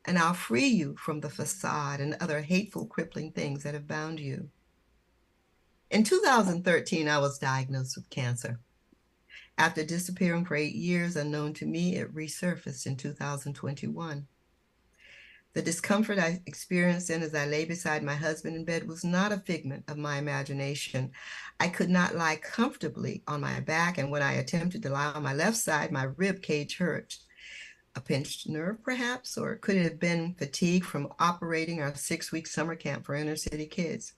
And I'll free you from the facade and other hateful, crippling things that have bound you. In 2013, I was diagnosed with cancer. After disappearing for 8 years, unknown to me, it resurfaced in 2021. The discomfort I experienced then as I lay beside my husband in bed was not a figment of my imagination. I could not lie comfortably on my back, and when I attempted to lie on my left side, my rib cage hurt. A pinched nerve, perhaps, or could it have been fatigue from operating our 6-week summer camp for inner city kids?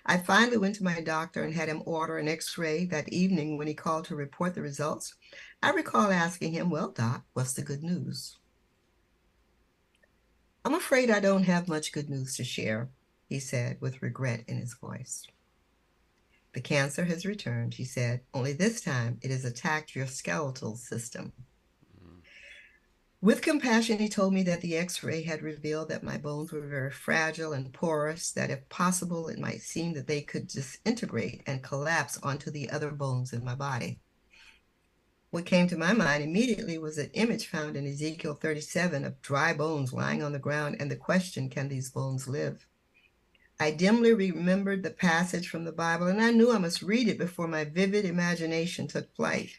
I finally went to my doctor and had him order an x-ray that evening. When he called to report the results, I recall asking him, "Well, Doc, what's the good news?" "I'm afraid I don't have much good news to share," he said with regret in his voice. "The cancer has returned," he said, "only this time it has attacked your skeletal system." With compassion, he told me that the x-ray had revealed that my bones were very fragile and porous, that if possible, it might seem that they could disintegrate and collapse onto the other bones in my body. What came to my mind immediately was an image found in Ezekiel 37 of dry bones lying on the ground and the question, can these bones live? I dimly remembered the passage from the Bible, and I knew I must read it before my vivid imagination took flight.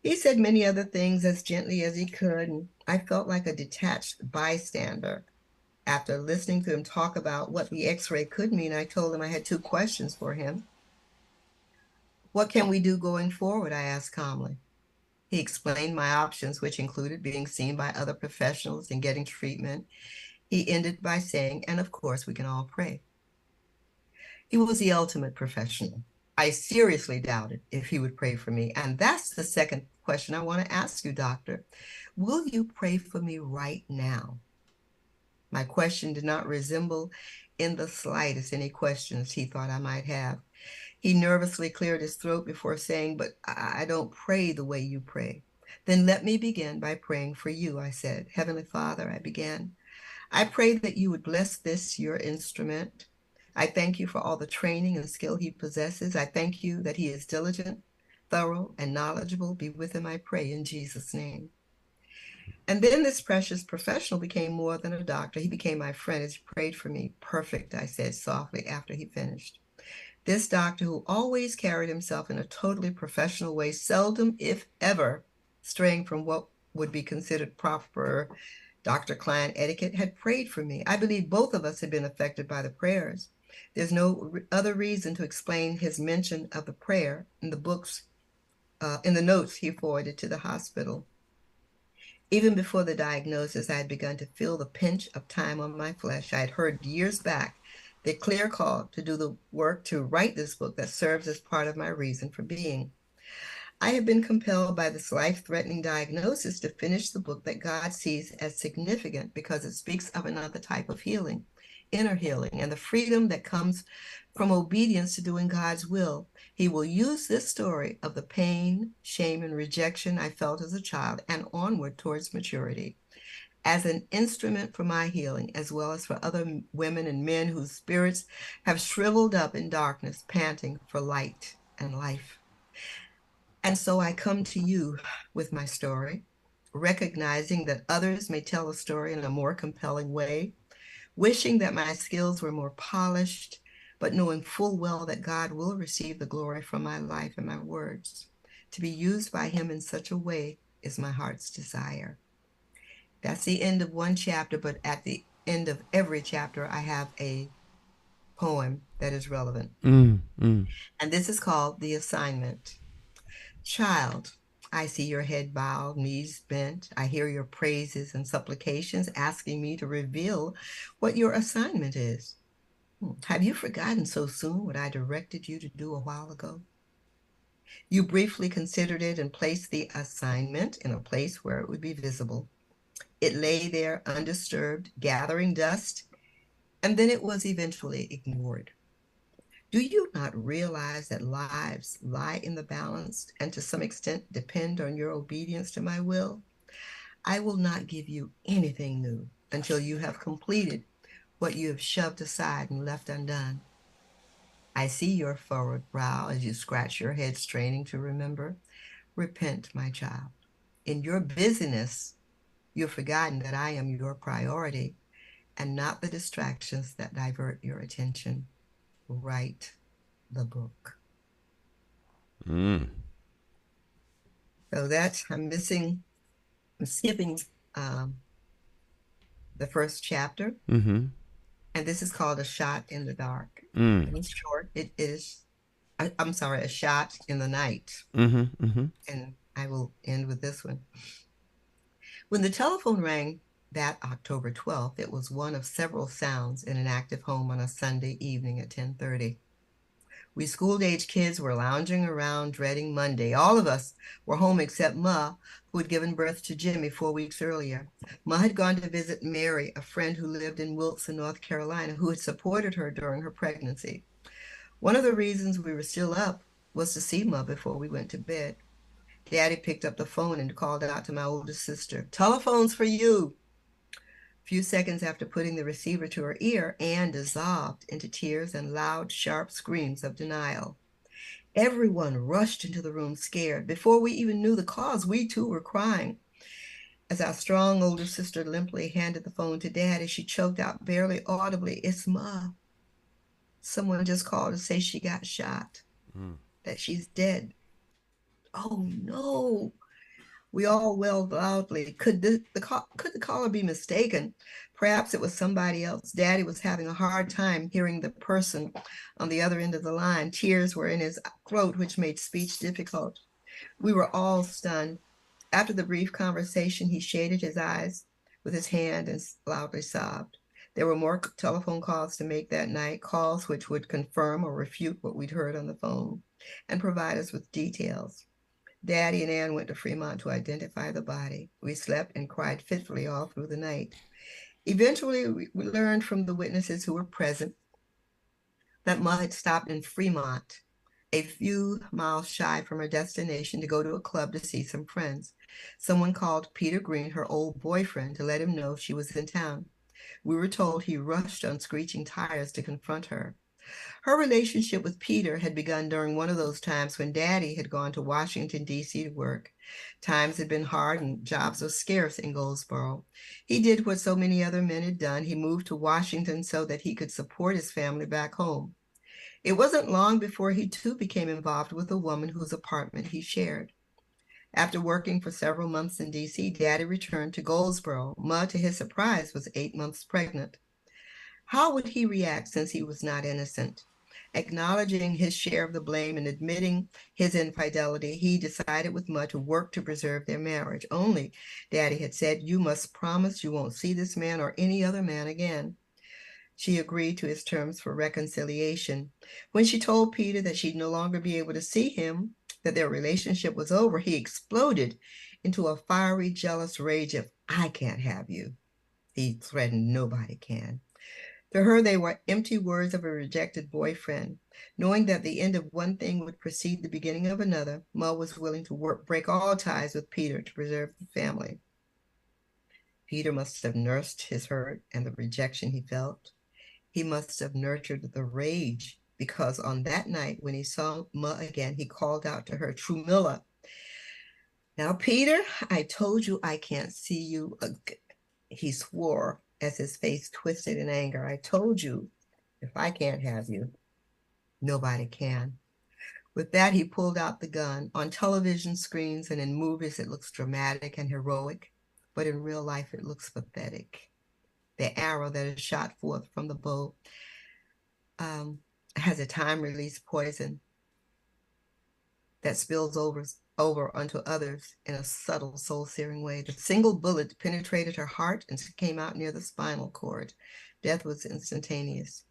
He said many other things as gently as he could, and I felt like a detached bystander. After listening to him talk about what the x-ray could mean, I told him I had 2 questions for him. "What can we do going forward?" I asked calmly. He explained my options, which included being seen by other professionals and getting treatment. He ended by saying, "And of course, we can all pray." He was the ultimate professional. I seriously doubted if he would pray for me. And that's the second question I want to ask you, doctor. Will you pray for me right now? My question did not resemble in the slightest any questions he thought I might have. He nervously cleared his throat before saying, "But I don't pray the way you pray." "Then let me begin by praying for you," I said. "Heavenly Father," I began, "I pray that you would bless this, your instrument. I thank you for all the training and skill he possesses. I thank you that he is diligent, thorough, and knowledgeable. Be with him, I pray, in Jesus' name." And then this precious professional became more than a doctor. He became my friend as he prayed for me. "Perfect," I said softly after he finished. This doctor, who always carried himself in a totally professional way, seldom, if ever, straying from what would be considered proper doctor-client etiquette, had prayed for me. I believe both of us had been affected by the prayers. There's no other reason to explain his mention of the prayer in the books, in the notes he forwarded to the hospital. Even before the diagnosis, I had begun to feel the pinch of time on my flesh. I had heard years back the clear call to do the work to write this book that serves as part of my reason for being. I have been compelled by this life-threatening diagnosis to finish the book that God sees as significant because it speaks of another type of healing, inner healing, and the freedom that comes from obedience to doing God's will. He will use this story of the pain, shame, and rejection I felt as a child and onward towards maturity as an instrument for my healing, as well as for other women and men whose spirits have shriveled up in darkness, panting for light and life. And so I come to you with my story, recognizing that others may tell a story in a more compelling way, wishing that my skills were more polished, but knowing full well that God will receive the glory from my life and my words. To be used by him in such a way is my heart's desire. That's the end of one chapter, but at the end of every chapter, I have a poem that is relevant. And this is called The Assignment. Child, I see your head bowed, knees bent. I hear your praises and supplications asking me to reveal what your assignment is. Have you forgotten so soon what I directed you to do a while ago? You briefly considered it and placed the assignment in a place where it would be visible. It lay there undisturbed, gathering dust, and then it was eventually ignored. Do you not realize that lives lie in the balance and to some extent depend on your obedience to my will? I will not give you anything new until you have completed what you have shoved aside and left undone. I see your furrowed brow as you scratch your head, straining to remember. Repent, my child. In your busyness, you've forgotten that I am your priority and not the distractions that divert your attention. Write the book. So that's, I'm skipping the first chapter, Mm-hmm. and this is called A Shot in the Dark. Mm. And in short, it is, I'm sorry, A Shot in the Night. Mm-hmm. Mm-hmm. And I will end with this one. When the telephone rang that October 12th, it was one of several sounds in an active home on a Sunday evening at 10:30. We school-age kids were lounging around dreading Monday. All of us were home except Ma, who had given birth to Jimmy 4 weeks earlier. Ma had gone to visit Mary, a friend who lived in Wilson, North Carolina, who had supported her during her pregnancy. One of the reasons we were still up was to see Ma before we went to bed. Daddy picked up the phone and called out to my oldest sister, "Telephone's for you." A few seconds after putting the receiver to her ear, Anne dissolved into tears and loud, sharp screams of denial. Everyone rushed into the room scared. Before we even knew the cause, we too were crying. As our strong older sister limply handed the phone to Daddy, she choked out barely audibly, "It's Ma. Someone just called to say she got shot, that she's dead." Oh no. We all wailed loudly. Could the caller be mistaken? Perhaps it was somebody else. Daddy was having a hard time hearing the person on the other end of the line. Tears were in his throat, which made speech difficult. We were all stunned. After the brief conversation, he shaded his eyes with his hand and loudly sobbed. There were more telephone calls to make that night, calls which would confirm or refute what we'd heard on the phone and provide us with details. Daddy and Ann went to Fremont to identify the body. We slept and cried fitfully all through the night. Eventually, we learned from the witnesses who were present that Ma had stopped in Fremont, a few miles shy from her destination, to go to a club to see some friends. Someone called Peter Green, her old boyfriend, to let him know she was in town. We were told he rushed on screeching tires to confront her. Her relationship with Peter had begun during one of those times when Daddy had gone to Washington, D.C. to work. Times had been hard and jobs were scarce in Goldsboro. He did what so many other men had done. He moved to Washington so that he could support his family back home. It wasn't long before he too became involved with a woman whose apartment he shared. After working for several months in D.C., Daddy returned to Goldsboro. Ma, to his surprise, was 8 months pregnant. How would he react since he was not innocent? Acknowledging his share of the blame and admitting his infidelity, he decided with Ma to work to preserve their marriage. Only, Daddy had said, "You must promise you won't see this man or any other man again." She agreed to his terms for reconciliation. When she told Peter that she'd no longer be able to see him, that their relationship was over, he exploded into a fiery, jealous rage of, "I can't have you." He threatened, "Nobody can." To her, they were empty words of a rejected boyfriend. Knowing that the end of one thing would precede the beginning of another, Ma was willing to break all ties with Peter to preserve the family. Peter must have nursed his hurt and the rejection he felt. He must have nurtured the rage, because on that night when he saw Ma again, he called out to her, "Trumilla, now, Peter, I told you I can't see you again." He swore as his face twisted in anger. "I told you, if I can't have you, nobody can." With that, he pulled out the gun. On television screens and in movies, it looks dramatic and heroic, but in real life, it looks pathetic. The arrow that is shot forth from the bow has a time-release poison that spills over onto others in a subtle, soul-searing way. The single bullet penetrated her heart and came out near the spinal cord. Death was instantaneous.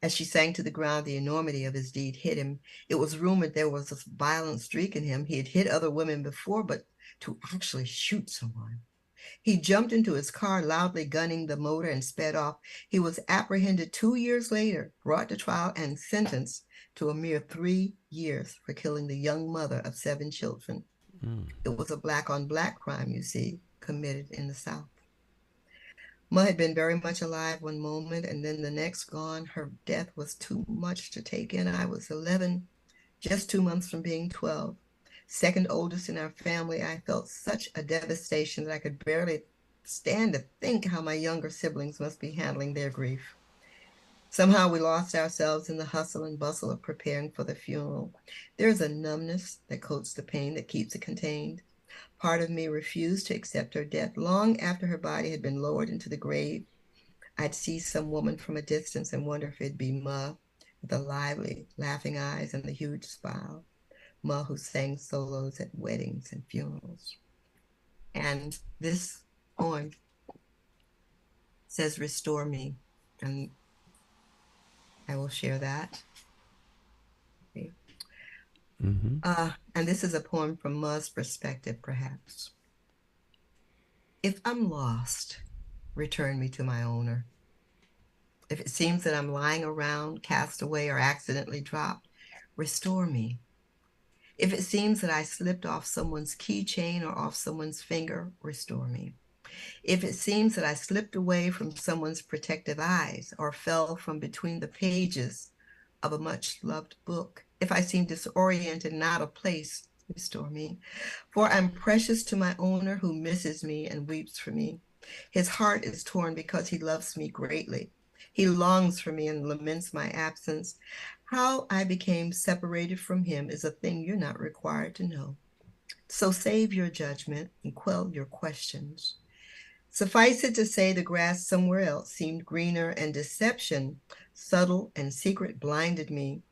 As she sank to the ground, the enormity of his deed hit him. It was rumored there was a violent streak in him. He had hit other women before, but to actually shoot someone. He jumped into his car, loudly gunning the motor, and sped off. He was apprehended 2 years later, brought to trial, and sentenced to a mere 3 years for killing the young mother of 7 children. It was a black-on-black crime, you see, committed in the South. Ma had been very much alive one moment, and then the next gone. Her death was too much to take in. I was 11, just 2 months from being 12. Second oldest in our family, I felt such a devastation that I could barely stand to think how my younger siblings must be handling their grief. Somehow we lost ourselves in the hustle and bustle of preparing for the funeral. There's a numbness that coats the pain that keeps it contained. Part of me refused to accept her death. Long after her body had been lowered into the grave, I'd see some woman from a distance and wonder if it'd be Ma with the lively, laughing eyes and the huge smile. Ma who sang solos at weddings and funerals. And this poem says, "Restore me." And I will share that. Okay. And this is a poem from Ma's perspective, perhaps. If I'm lost, return me to my owner. If it seems that I'm lying around, cast away, or accidentally dropped, restore me. If it seems that I slipped off someone's keychain or off someone's finger, restore me. If it seems that I slipped away from someone's protective eyes or fell from between the pages of a much-loved book, if I seem disoriented and out of place, restore me. For I'm precious to my owner who misses me and weeps for me. His heart is torn because he loves me greatly. He longs for me and laments my absence. How I became separated from him is a thing you're not required to know. So save your judgment and quell your questions. Suffice it to say, the grass somewhere else seemed greener, and deception, subtle and secret, blinded me.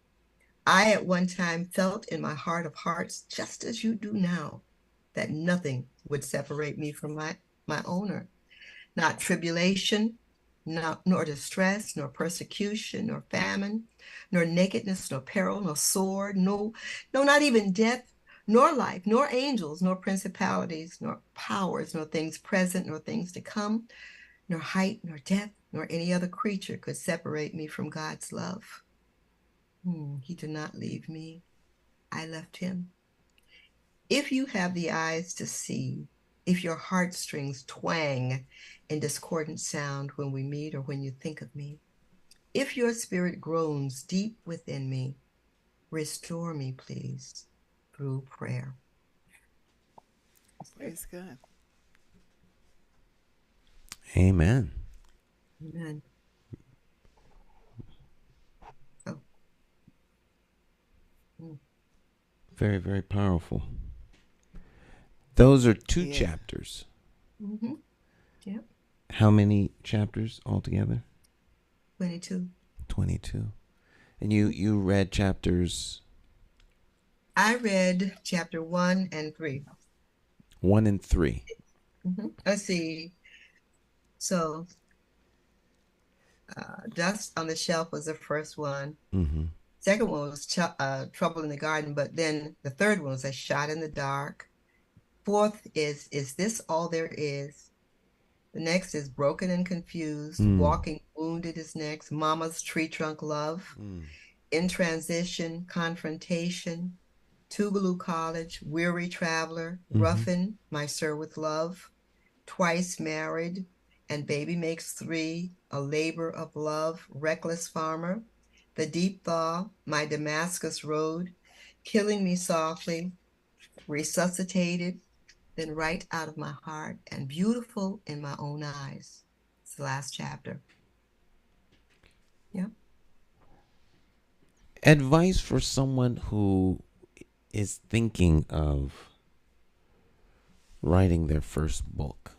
I at one time felt in my heart of hearts, just as you do now, that nothing would separate me from my owner. Not tribulation, nor distress, nor persecution, nor famine, nor nakedness, nor peril, nor sword, no, not even death, nor life, nor angels, nor principalities, nor powers, nor things present, nor things to come, nor height, nor depth, nor any other creature could separate me from God's love. He did not leave me. I left him. If you have the eyes to see, if your heartstrings twang in discordant sound when we meet or when you think of me, if your spirit groans deep within me, restore me, please, through prayer. Praise God. Amen. Amen. Oh. Very, very powerful. Those are two chapters. Mm-hmm. Yep. How many chapters altogether? 22. 22. And you read chapters? I read chapter 1 and 3. 1 and 3. Mm-hmm. Let's see. So, Dust on the Shelf was the first one. Mm-hmm. Second one was Trouble in the Garden, but then the third one was A Shot in the Dark. Fourth is This All There Is? The next is Broken and Confused. Walking Wounded is next. Mama's Tree Trunk Love. In Transition, Confrontation. Tougaloo College, Weary Traveler. Ruffin, My Sir with Love. Twice Married, and Baby Makes Three. A Labor of Love. Reckless Farmer. The Deep Thaw, My Damascus Road. Killing Me Softly. Resuscitated, then Right Out of My Heart, and Beautiful in My Own Eyes. It's the last chapter. Yeah. Advice for someone who is thinking of writing their first book.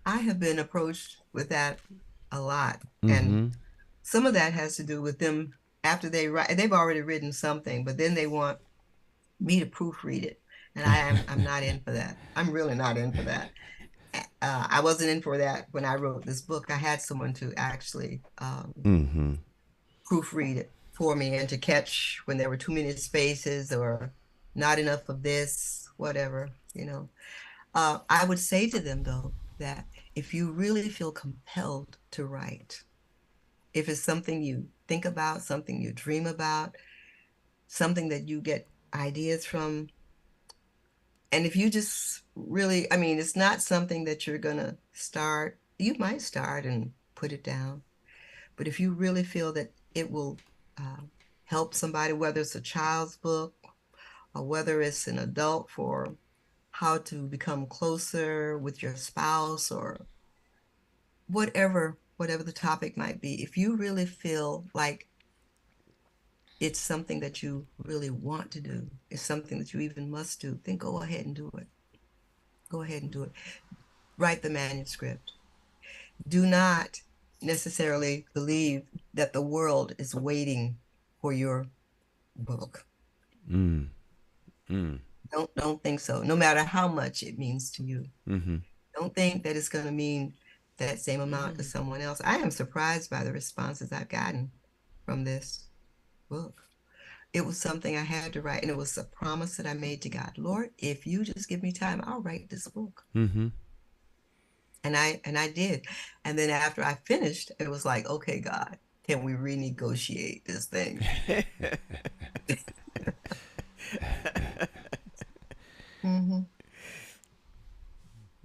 I have been approached with that a lot. And some of that has to do with them after they write. They've already written something, but then they want me to proofread it. And I'm not in for that. I'm really not in for that. I wasn't in for that when I wrote this book. I had someone to actually proofread it for me and to catch when there were too many spaces or not enough of this, whatever, you know. I would say to them, though, that if you really feel compelled to write, if it's something you think about, something you dream about, something that you get ideas from, and if you just really, I mean, it's not something that you're going to start, you might start and put it down. But if you really feel that it will help somebody, whether it's a child's book or whether it's an adult for how to become closer with your spouse or whatever the topic might be, if you really feel like it's something that you really want to do, it's something that you even must do, then go ahead and do it. Go ahead and do it. Write the manuscript. Do not necessarily believe that the world is waiting for your book. Don't think so, no matter how much it means to you. Don't think that it's going to mean that same amount to someone else. I am surprised by the responses I've gotten from this book. It was something I had to write, and it was a promise that I made to God. Lord, if you just give me time, I'll write this book. And I did. And then after I finished, it was like, okay, God, can we renegotiate this thing?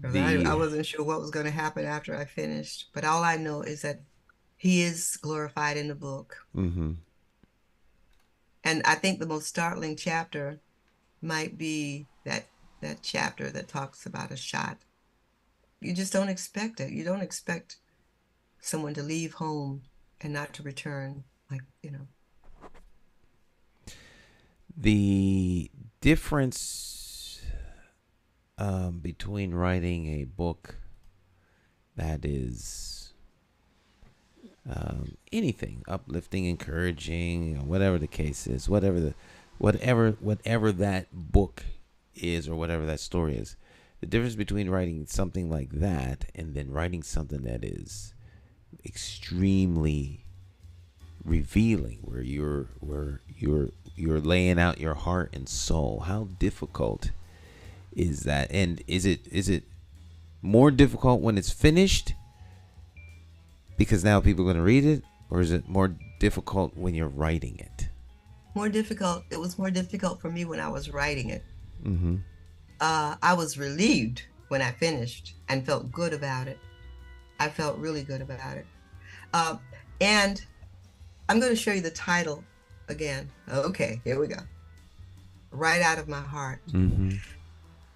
I wasn't sure what was going to happen after I finished, but all I know is that he is glorified in the book. And I think the most startling chapter might be that chapter that talks about a shot. You just don't expect it. You don't expect someone to leave home and not to return, The difference between writing a book that is anything uplifting, encouraging, whatever the case is, whatever that book is, or whatever that story is, the difference between writing something like that and then writing something that is extremely revealing, where you're laying out your heart and soul. How difficult is that? And is it more difficult when it's finished because now people are going to read it, or is it more difficult when you're writing it? More difficult. It was more difficult for me when I was writing it. I was relieved when I finished and felt good about it. I felt really good about it. And I'm going to show you the title again. Okay, here we go. Right out of my heart.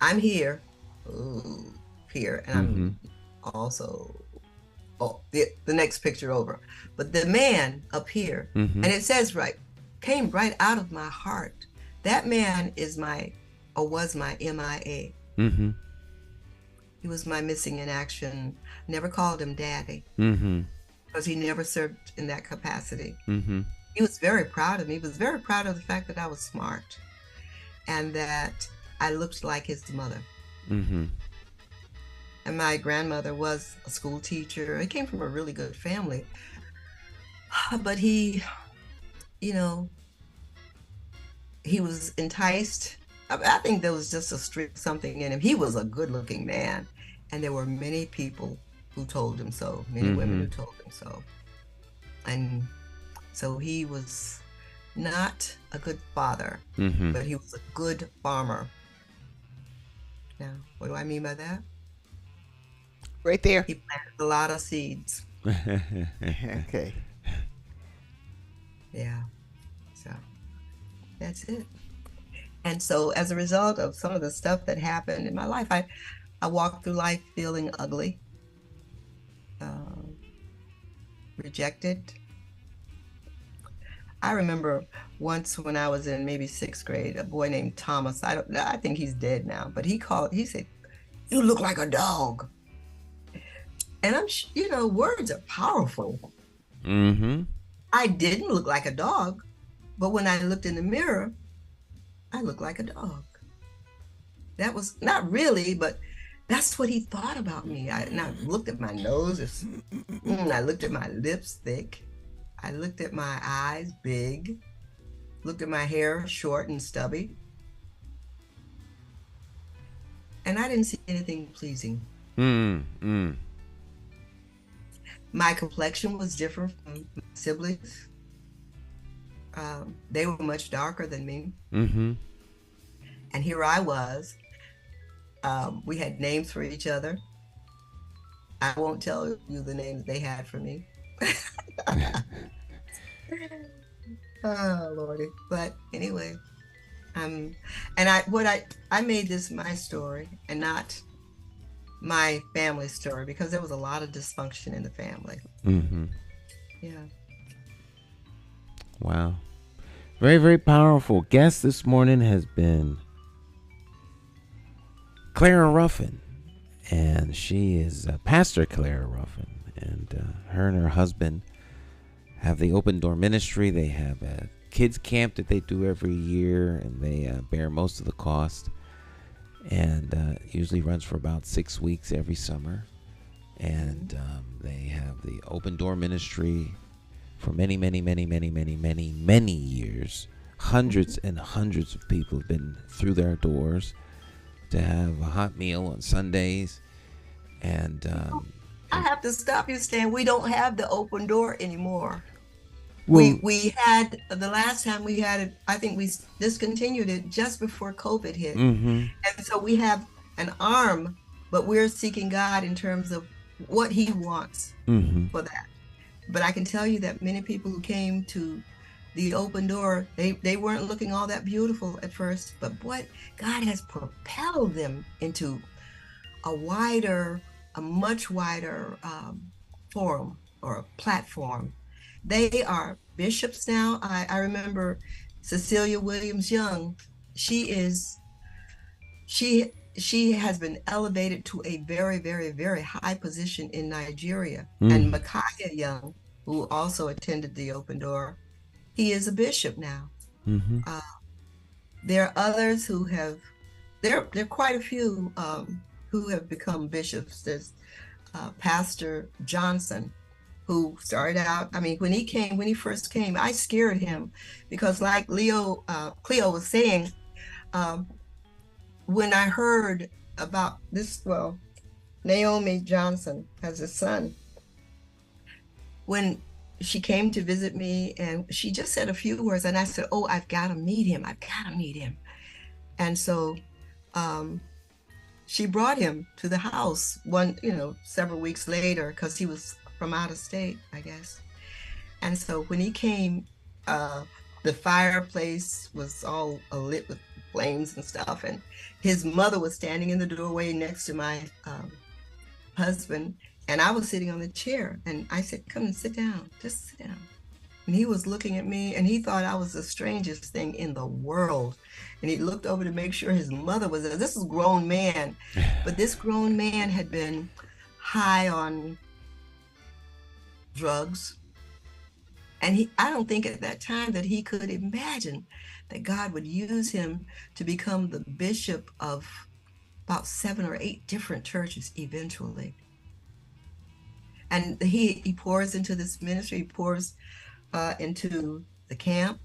I'm here, and I'm also, the next picture over. But the man up here, and it says came right out of my heart. That man was my MIA. He was my missing in action. Never called him daddy, because he never served in that capacity. He was very proud of me. He was very proud of the fact that I was smart and that I looked like his mother. And my grandmother was a school teacher. He came from a really good family. But he was enticed. I think there was just a streak, something in him. He was a good-looking man, and there were many people who told him so, many women who told him so. And so he was not a good father, but he was a good farmer. Now, what do I mean by that? Right there. He planted a lot of seeds. Okay. Yeah. So that's it. And so as a result of some of the stuff that happened in my life, I walked through life feeling ugly, rejected. I remember once when I was in maybe 6th grade, a boy named Thomas, I think he's dead now, but he said, "You look like a dog." And words are powerful. I didn't look like a dog, but when I looked in the mirror, I looked like a dog. That was not really, but that's what he thought about me. I looked at my nose, I looked at my lips thick, I looked at my eyes big, looked at my hair short and stubby, and I didn't see anything pleasing. My complexion was different from my siblings. They were much darker than me. And here I was. We had names for each other. I won't tell you the names they had for me. Oh, Lordy. But anyway, I made this my story and not my family story, because there was a lot of dysfunction in the family. Yeah. Wow. Very, very powerful. Guest this morning has been Clara Ruffin, and she is Pastor Clara Ruffin, and her and her husband have the Open Door Ministry. They have a kids camp that they do every year, and they bear most of the cost, and usually runs for about 6 weeks every summer. And they have the Open Door Ministry for many, many, many, many, many, many, many years. Hundreds and hundreds of people have been through their doors to have a hot meal on Sundays. And I have to stop you, Stan. We don't have the Open Door anymore. well, We had the last time we had it. I think we discontinued it just before COVID hit, mm-hmm, and so we have an arm, but we're seeking God in terms of what He wants mm-hmm, for that. But I can tell you that many people who came to the Open Door, they weren't looking all that beautiful at first, but what God has propelled them into a much wider forum or platform. They are bishops now. I remember Cecilia Williams Young. She has been elevated to a very, very, very high position in Nigeria. And McCauley Young, who also attended the Open Door, he is a bishop now. mm-hmm. There are others who have, there are quite a few who have become bishops. There's Pastor Johnson, who started out, I mean, when he first came, I scared him because like Cleo was saying, when I heard about this, well, Naomi Johnson has a son. When she came to visit me and she just said a few words and I said, oh, I've got to meet him. And so she brought him to the house several weeks later because he was from out of state, I guess. And so when he came, the fireplace was all lit with flames and stuff. And his mother was standing in the doorway next to my husband. And I was sitting on the chair and I said, come and sit down, just sit down. And he was looking at me and he thought I was the strangest thing in the world. And he looked over to make sure his mother was there. This is a grown man, but this grown man had been high on drugs. And I don't think at that time that he could imagine that God would use him to become the bishop of about 7 or 8 different churches eventually. And he pours into this ministry, he pours into the camp.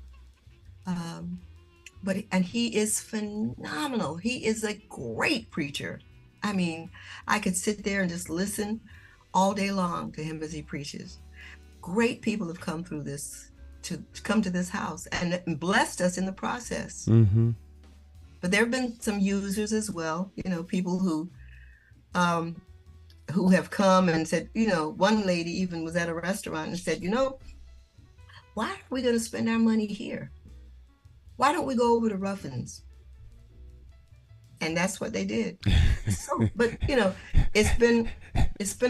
And he is phenomenal. He is a great preacher. I mean, I could sit there and just listen all day long to him as he preaches. Great people have come through this, to come to this house and blessed us in the process. Mm-hmm. But there have been some users as well, people who have come and said, one lady even was at a restaurant and said, why are we going to spend our money here? Why don't we go over to Ruffin's? And that's what they did. So, but it's been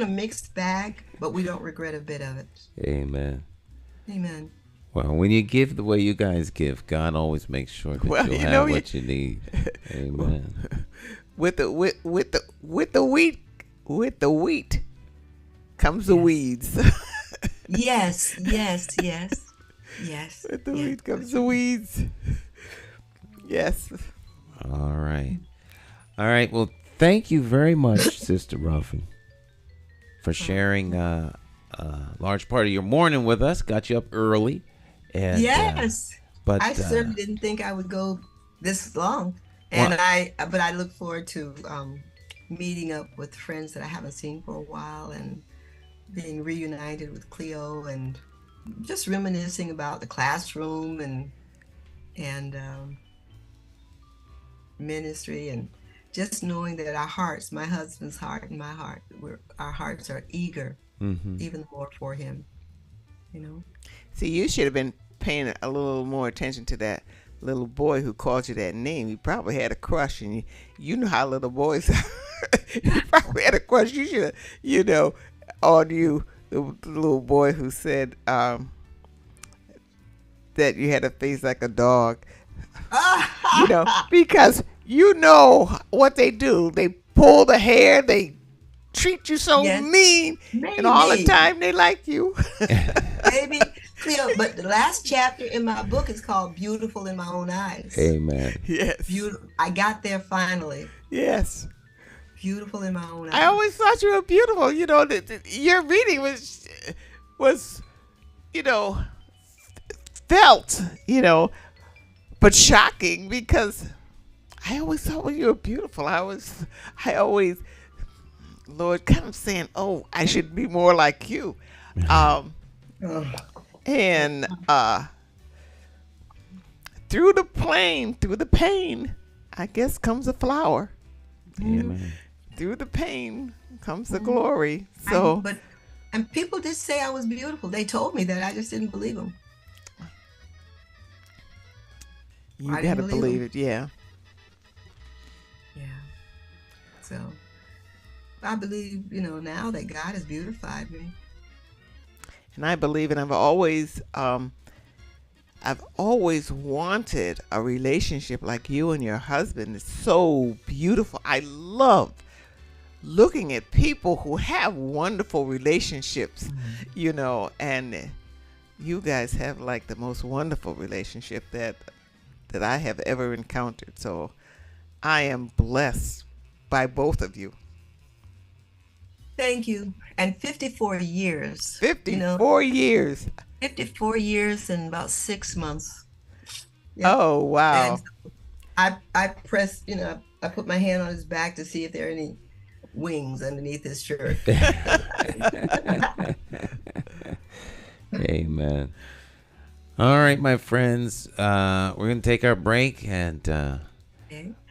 a mixed bag, but we don't regret a bit of it. Amen. Amen. Well, when you give the way you guys give, God always makes sure that you'll have what you need. Amen. With the wheat comes the weeds. Yes. With the wheat comes the weeds. Yes. All right. Well, thank you very much, Sister Ruffin, for sharing a large part of your morning with us. Got you up early. And, yes. But I certainly didn't think I would go this long. And but I look forward to meeting up with friends that I haven't seen for a while and being reunited with Cleo and just reminiscing about the classroom and ministry, and just knowing that our hearts, my husband's heart and my heart, our hearts are eager, even more for him. See, you should have been paying a little more attention to that little boy who called you that name. He probably had a crush, and you know how little boys are. He probably had a crush. You should have, on you, the little boy who said, that you had a face like a dog. Because you know what they do. They pull the hair. They treat you so mean. Maybe. And all the time they like you. Maybe, Cleo, but the last chapter in my book is called Beautiful in My Own Eyes. Amen. Yes. I got there finally. Yes. Beautiful in my own eyes. I always thought you were beautiful. Your reading was felt, but shocking, because I always thought you were beautiful. I always, Lord, kind of saying, oh, I should be more like you. And through the pain, I guess comes a flower. Amen. Through the pain comes the glory. So, and people did say I was beautiful. They told me that. I just didn't believe them. You gotta believe it, yeah. Yeah. So I believe, now that God has beautified me. And I believe, and I've always wanted a relationship like you and your husband. It's so beautiful. I love looking at people who have wonderful relationships, and you guys have like the most wonderful relationship that I have ever encountered. So I am blessed by both of you. Thank you. And 54 years. 54 years. 54 years and about 6 months. Yep. Oh, wow. And I pressed, I put my hand on his back to see if there are any wings underneath his shirt. Amen. All right, my friends, we're going to take our break, and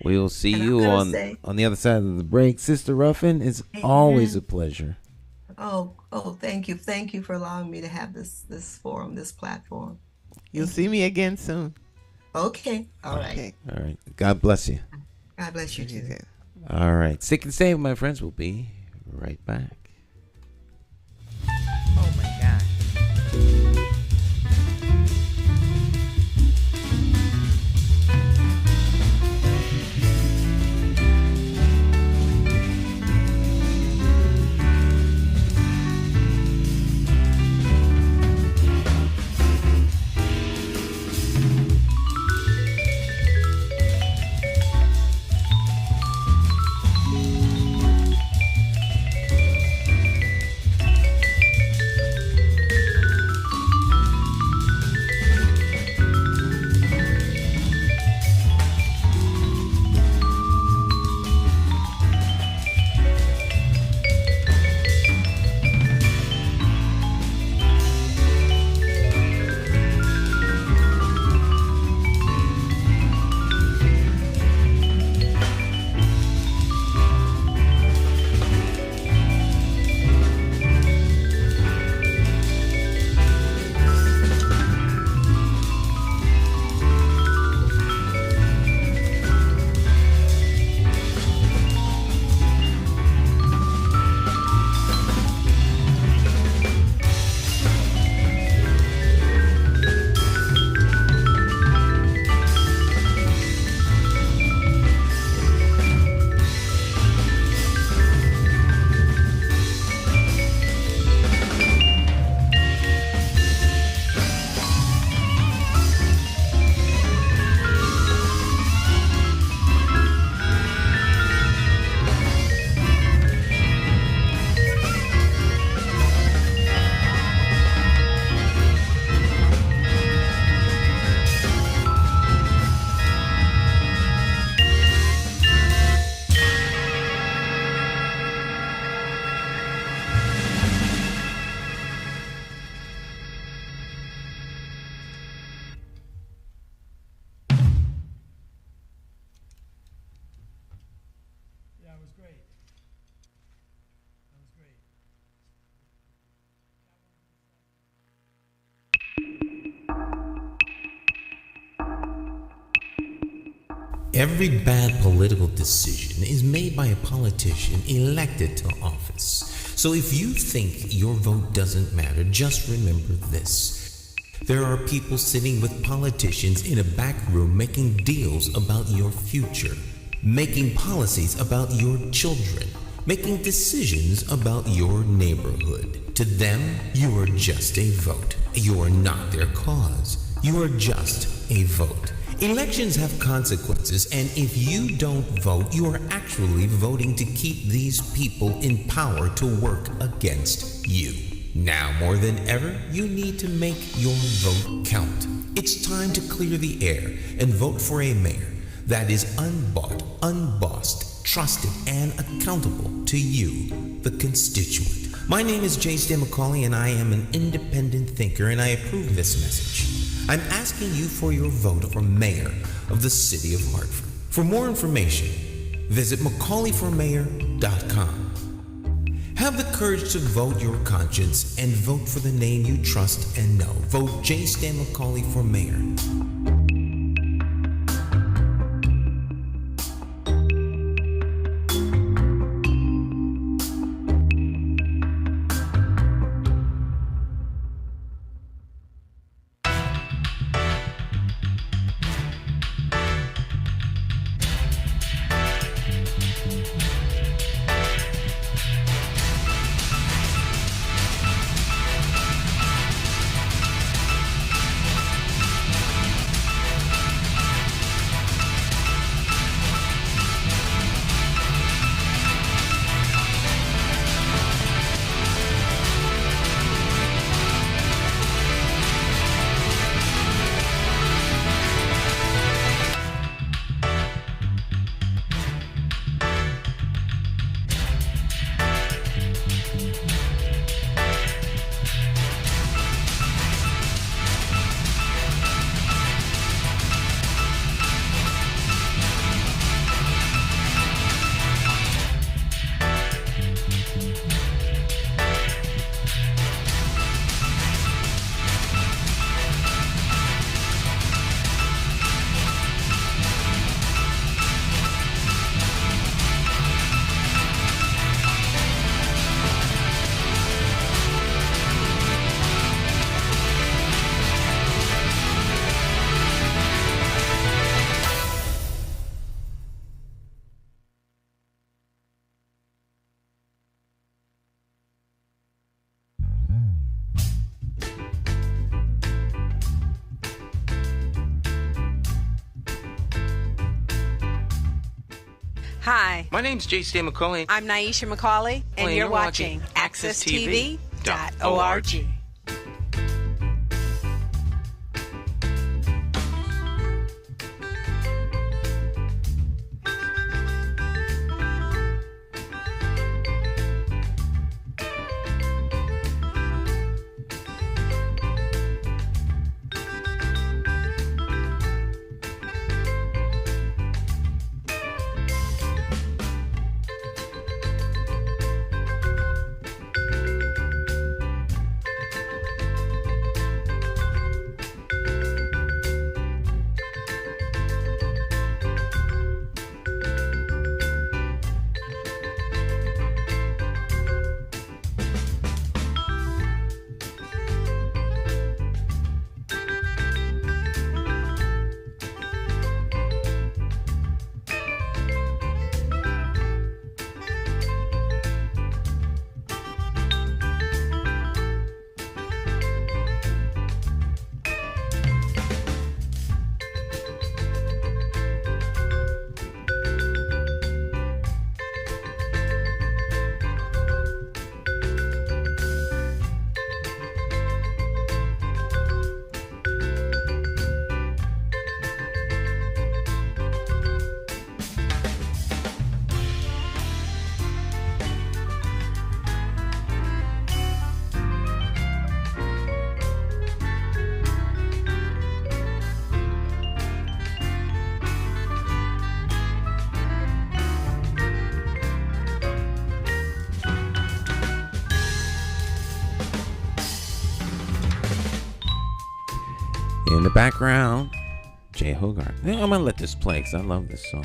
we will see you on the other side of the break. Sister Ruffin, it's always a pleasure. Oh, thank you. Thank you for allowing me to have this forum, this platform. You'll see me again soon. Okay. All right. All right. God bless you. God bless you too. All right. Sick and Save, my friends. We'll be right back. Oh, my God. Every bad political decision is made by a politician elected to office. So if you think your vote doesn't matter, just remember this. There are people sitting with politicians in a back room making deals about your future, making policies about your children, making decisions about your neighborhood. To them, you are just a vote. You are not their cause. You are just a vote. Elections have consequences, and if you don't vote, you are actually voting to keep these people in power to work against you. Now more than ever, you need to make your vote count. It's time to clear the air and vote for a mayor that is unbought, unbossed, trusted, and accountable to you, the constituent. My name is J. McCauley, and I am an independent thinker, and I approve this message. I'm asking you for your vote for mayor of the city of Hartford. For more information, visit McCauleyformayor.com. Have the courage to vote your conscience and vote for the name you trust and know. Vote J. Stan McCauley for mayor. Hi, My name's J. Stan McCauley. I'm Naisha McCauley, and you're watching AccessTV.org. In the background, Jay Hogarth. I'm gonna let this play because I love this song.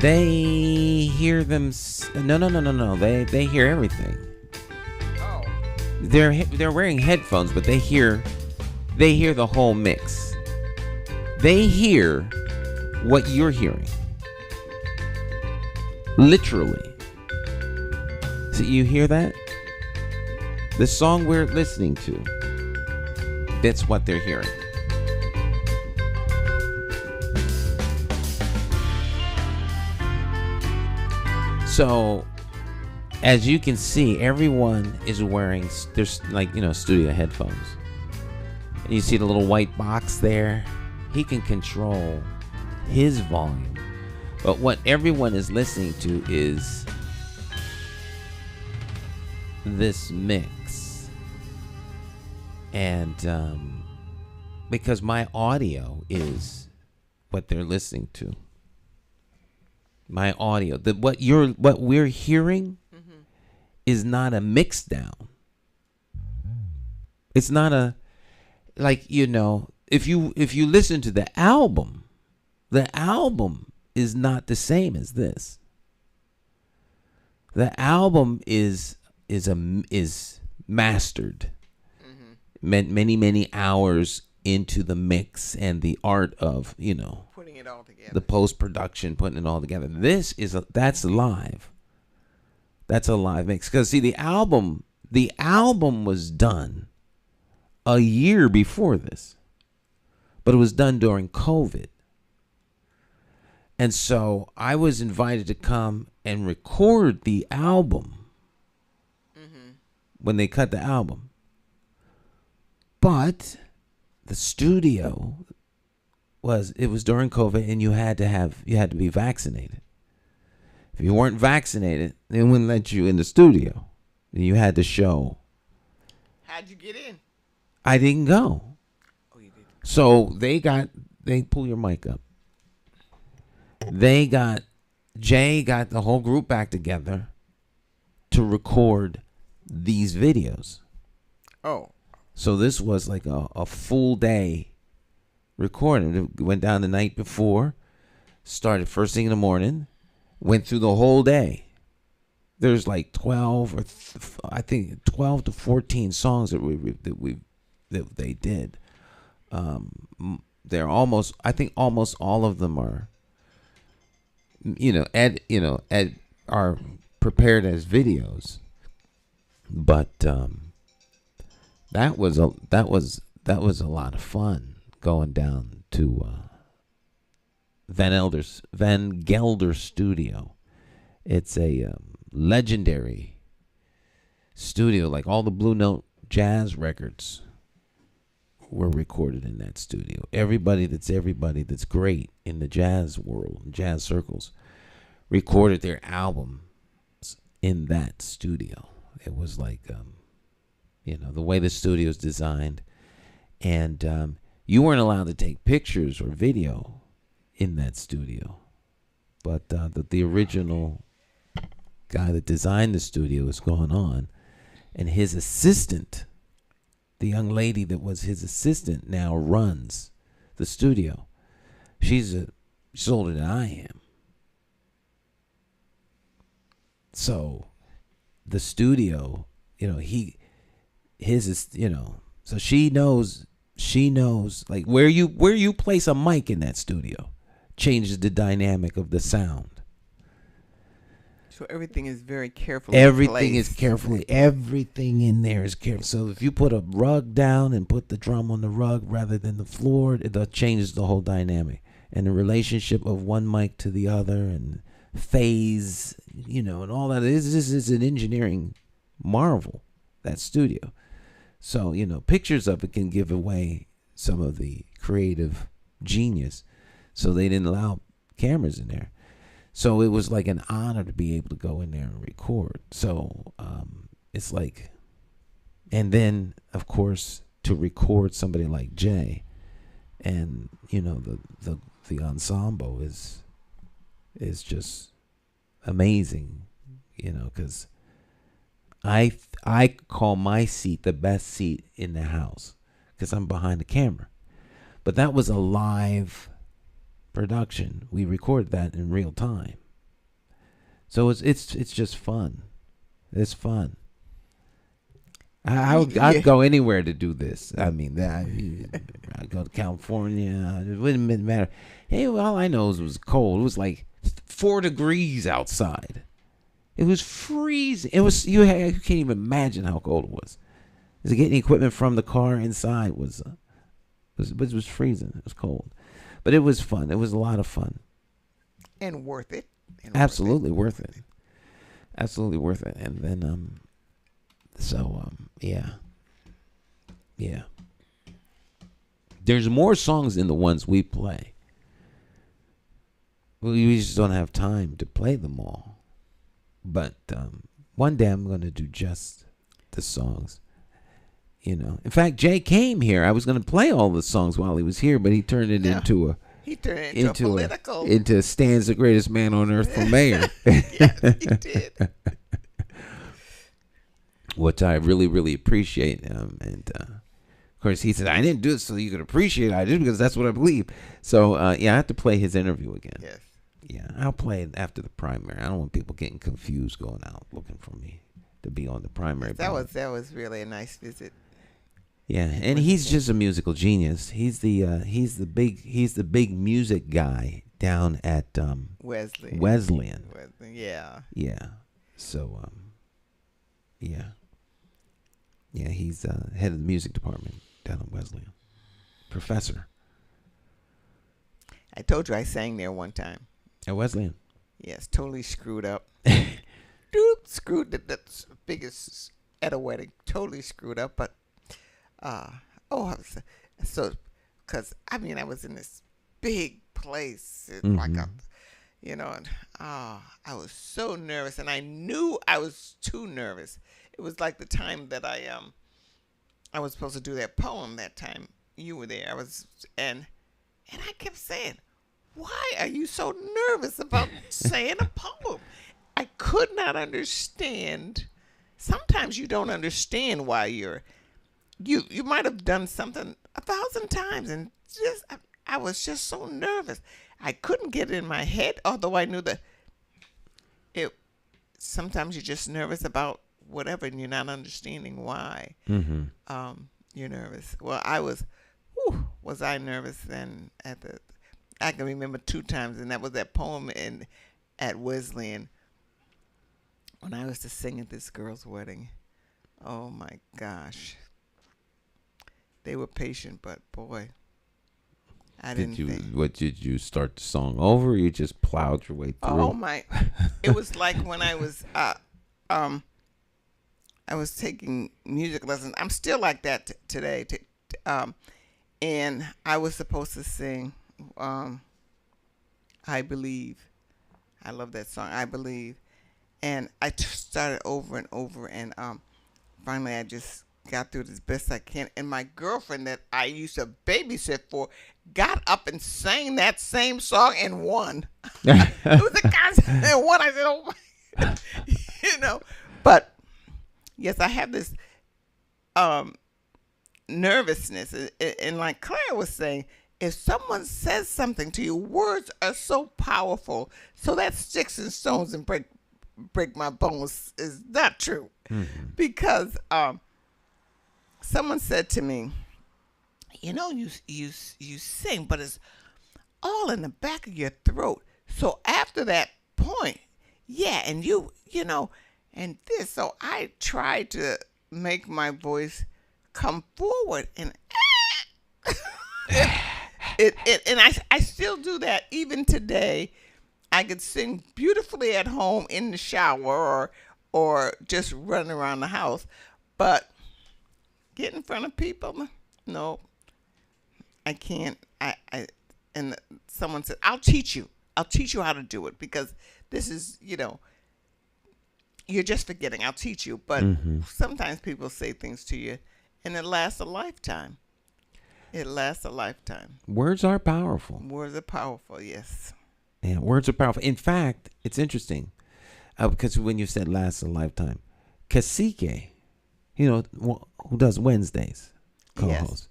They hear them. No. They hear everything. Oh. They're wearing headphones, but they hear the whole mix. They hear what you're hearing. Literally. So you hear that? The song we're listening to, that's what they're hearing. So, as you can see, everyone is wearing, there's studio headphones. And you see the little white box there? He can control his volume. But what everyone is listening to is this mix. And because my audio is what they're listening to. My audio, what we're hearing is not a mix down. It's not a, if you listen to the album is not the same as this. The album is mastered. Many hours into the mix and the art of, Putting it all together. the post-production, putting it all together. That's live. That's a live mix. Because see, the album was done a year before this, but it was done during COVID. And so I was invited to come and record the album when they cut the album. But the studio was during COVID, and you had to be vaccinated. If you weren't vaccinated, they wouldn't let you in the studio. You had to show. How'd you get in? I didn't go. Oh, you did. So they pull your mic up. Jay got the whole group back together to record these videos. Oh. So this was like a full day recording. It went down the night before, started first thing in the morning, went through the whole day. There's like 12 to 14 songs that they did. They're almost all of them are are prepared as videos. But that was a lot of fun going down to Van Gelder Studio. It's a legendary studio. Like all the Blue Note jazz records were recorded in that studio. Everybody that's great in the jazz world, jazz circles, recorded their albums in that studio. It was like, the way the studio is designed. And you weren't allowed to take pictures or video in that studio. But the original guy that designed the studio is gone on. And his assistant, the young lady that was his assistant, now runs the studio. She's older than I am. So the studio, so she knows like where you place a mic in that studio changes the dynamic of the sound. So everything is very carefully Everything placed. is carefully. Everything in there is careful. So if you put a rug down and put the drum on the rug rather than the floor, it changes the whole dynamic and the relationship of one mic to the other and phase, and all that. This is an engineering marvel, that studio. So pictures of it can give away some of the creative genius. So they didn't allow cameras in there. So it was like an honor to be able to go in there and record. So it's like, and then of course to record somebody like Jay, and the ensemble is just amazing, because I call my seat the best seat in the house because I'm behind the camera. But that was a live production. We recorded that in real time. So it's just fun. It's fun. I'd go anywhere to do this. I mean, I go to California. It wouldn't matter. Hey, all I know is it was cold. It was like 4 degrees outside. It was freezing. It was you can't even imagine how cold it was. Just getting equipment from the car inside was freezing. It was cold, but it was fun. It was a lot of fun and worth it. Absolutely worth it. Absolutely worth it. And then yeah. There's more songs than the ones we play. We just don't have time to play them all. But one day I'm going to do just the songs. You know. In fact, Jay came here. I was going to play all the songs while he was here, but he turned it into a political into Stan's the greatest man on earth for mayor. Yes, he did. Which I really, really appreciate. And of course, he said, I didn't do it so you could appreciate it. I did because that's what I believe. So, I have to play his interview again. Yes. Yeah, I'll play it after the primary. I don't want people getting confused going out looking for me to be on the primary. That was really a nice visit. Yeah, and he's just a musical genius. He's the big music guy down at Wesleyan. Yeah. Yeah. So yeah, he's head of the music department down at Wesleyan. Professor. I told you I sang there one time. At Wesleyan. Yes, totally screwed up. Screwed the biggest at a wedding. Totally screwed up, but because I was in this big place, and and I was so nervous, and I knew I was too nervous. It was like the time that I was supposed to do that poem. That time you were there, and I kept saying, "Why are you so nervous about saying a poem?" I could not understand. Sometimes you don't understand why you might have done something 1,000 times, and I was just so nervous. I couldn't get it in my head, although I knew that sometimes you're just nervous about whatever, and you're not understanding why you're nervous. Well, was I nervous then? I can remember 2 times, and that was that poem at Wesleyan when I was to sing at this girl's wedding. Oh my gosh. They were patient, but boy, I didn't think. What did you start the song over? Or you just plowed your way through? Oh my! It was like when I was taking music lessons. I'm still like that today. And I was supposed to sing "I Believe." I love that song, "I Believe," and I started over and over, and finally I just got through it as best I can. And my girlfriend that I used to babysit for got up and sang that same song and won. It was a contest and won. I said, "Oh my," But yes, I have this nervousness, and like Claire was saying, if someone says something to you, words are so powerful. So that sticks and stones and break my bones is not true, because someone said to me, you sing, but it's all in the back of your throat. So after that point, and and this. So I tried to make my voice come forward, and I still do that even today. I could sing beautifully at home in the shower or just running around the house, but get in front of people, no, I can't. And someone said, I'll teach you how to do it, because this is, you're just forgetting. I'll teach you. But sometimes people say things to you, and it lasts a lifetime. Words are powerful. Words are powerful, yes. Yeah, words are powerful. In fact, it's interesting, because when you said lasts a lifetime, Cacique, who does Wednesdays, co-host,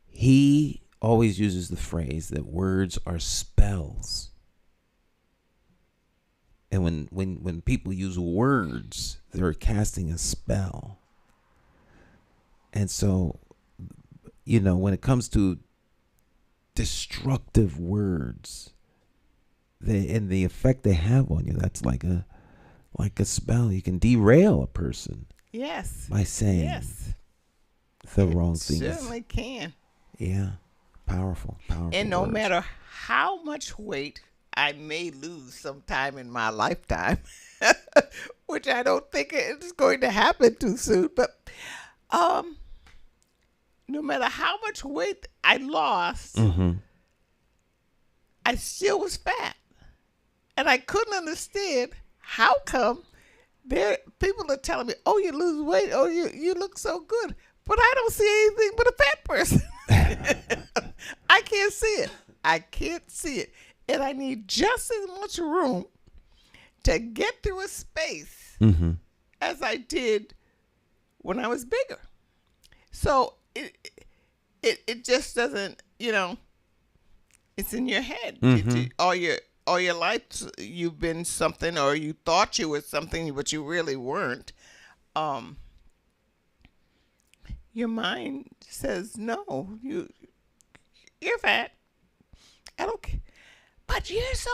he always uses the phrase that words are spells. And when people use words, they're casting a spell. And so, when it comes to destructive words, and the effect they have on you, that's like a spell. You can derail a person. Yes. By saying the wrong things. Certainly can. Yeah. Powerful. And no words. matter how much weight I may lose sometime in my lifetime, which I don't think is going to happen too soon, but no matter how much weight I lost, I still was fat. And I couldn't understand how come people are telling me, oh, you lose weight, oh, you look so good. But I don't see anything but a fat person. I can't see it. And I need just as much room to get through a space as I did when I was bigger. So it just doesn't, it's in your head. All your life you've been something, or you thought you were something, but you really weren't. Your mind says, no, you're fat. I don't care. But you're so,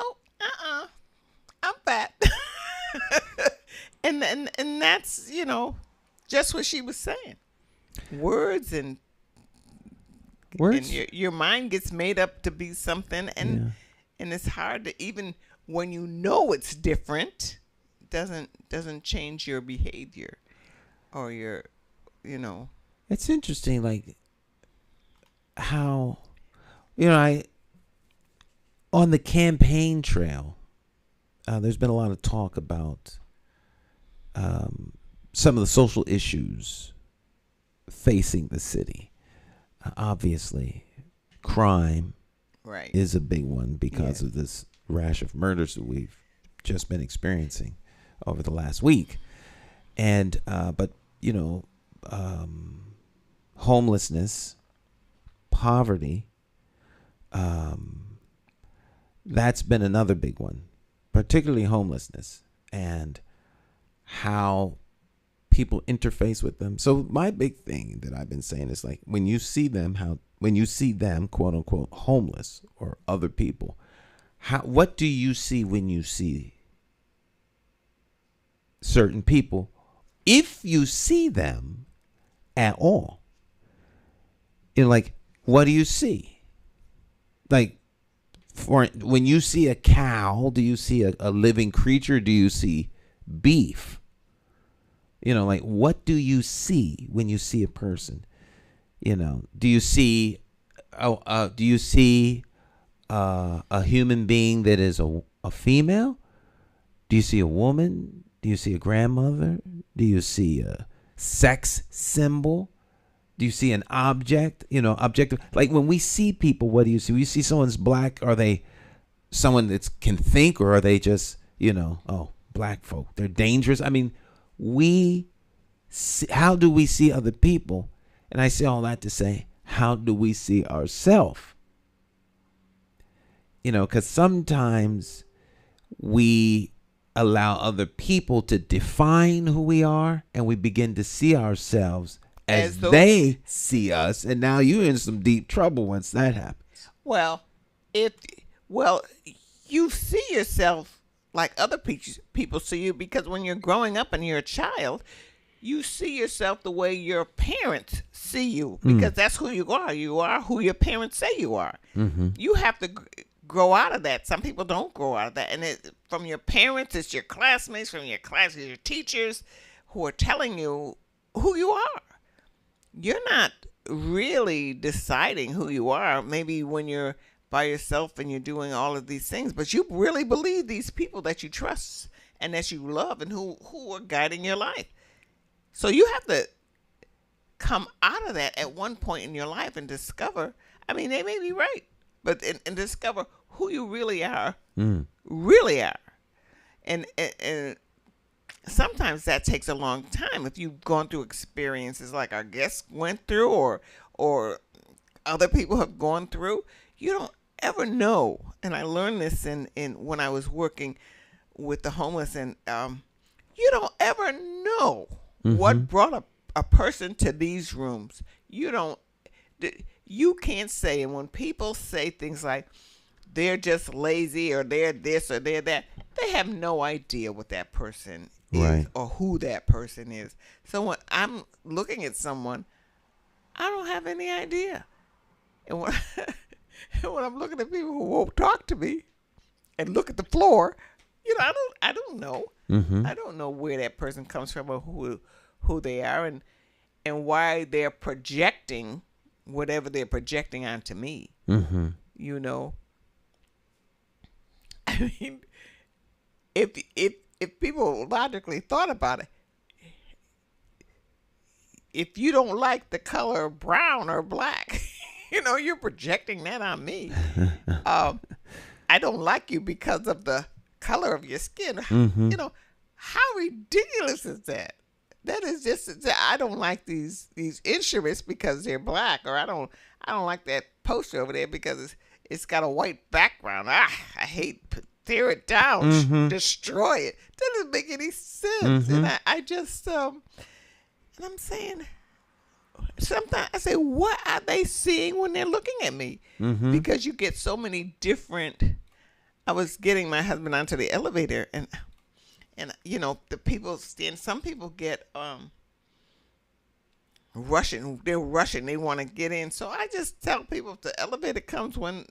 I'm fat. and that's, just what she was saying. Words and your mind gets made up to be something, and it's hard to, even when you know it's different, doesn't change your behavior or your, It's interesting, like how, on the campaign trail, there's been a lot of talk about some of the social issues facing the city. Obviously, crime is a big one because of this rash of murders that we've just been experiencing over the last week. And, but, homelessness, poverty, that's been another big one, particularly homelessness and how people interface with them. So my big thing that I've been saying is, like, when you see them, quote unquote homeless or other people, what do you see when you see certain people, if you see them at all? Like, what do you see? Like, for when you see a cow, do you see a living creature? Do you see beef? Like, what do you see when you see a person? Do you see a human being that is a female? Do you see a woman? Do you see a grandmother? Do you see a sex symbol? Do you see an object? Objective. Like, when we see people, what do you see? When you see someone's black, are they someone that can think, or are they just, black folk? They're dangerous. I mean, how do we see other people? And I say all that to say, how do we see ourselves? Because sometimes we allow other people to define who we are, and we begin to see ourselves as they see us, and now you're in some deep trouble once that happens. Well, you see yourself like other people see you, because when you're growing up and you're a child, you see yourself the way your parents see you, because that's who you are. You are who your parents say you are. You have to grow out of that. Some people don't grow out of that. And from your parents, it's your classmates, from your class, it's your teachers who are telling you who you are. You're not really deciding who you are, maybe when you're by yourself and you're doing all of these things, but you really believe these people that you trust and that you love and who are guiding your life. So you have to come out of that at one point in your life and discover, I mean, they may be right, but and discover who you really are, And sometimes that takes a long time. If you've gone through experiences like our guests went through, or other people have gone through, you don't ever know. And I learned this in when I was working with the homeless, and you don't ever know what brought a person to these rooms. You can't say, and when people say things like they're just lazy or they're this or they're that, they have no idea what that person is or who that person is. So when I'm looking at someone, I don't have any idea. And when I'm looking at people who won't talk to me and look at the floor, I don't know. I don't know where that person comes from or who they are and why they're projecting whatever they're projecting onto me. I mean, if people logically thought about it, if you don't like the color brown or black, you're projecting that on me. I don't like you because of the color of your skin. How ridiculous is that? That is just, I don't like these instruments because they're black, or I don't like that poster over there because it's got a white background. I hate, tear it down, destroy it. That doesn't make any sense. And I just, and I'm saying, sometimes I say, what are they seeing when they're looking at me? Because you get so many different. I was getting my husband onto the elevator, and the people stand. Some people get rushing. They're rushing. They want to get in. So I just tell people if the elevator comes when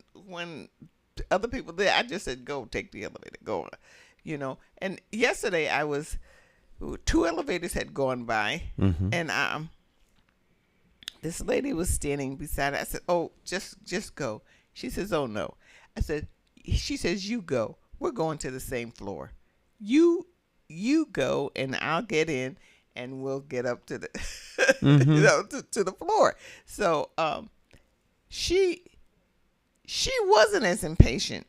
other people there, I just said, go take the elevator. Go. And yesterday two elevators had gone by, and this lady was standing beside it. I said, oh, just go. She says, oh, no. She says, you go. We're going to the same floor. You go, and I'll get in, and we'll get up to the to the floor. So she wasn't as impatient,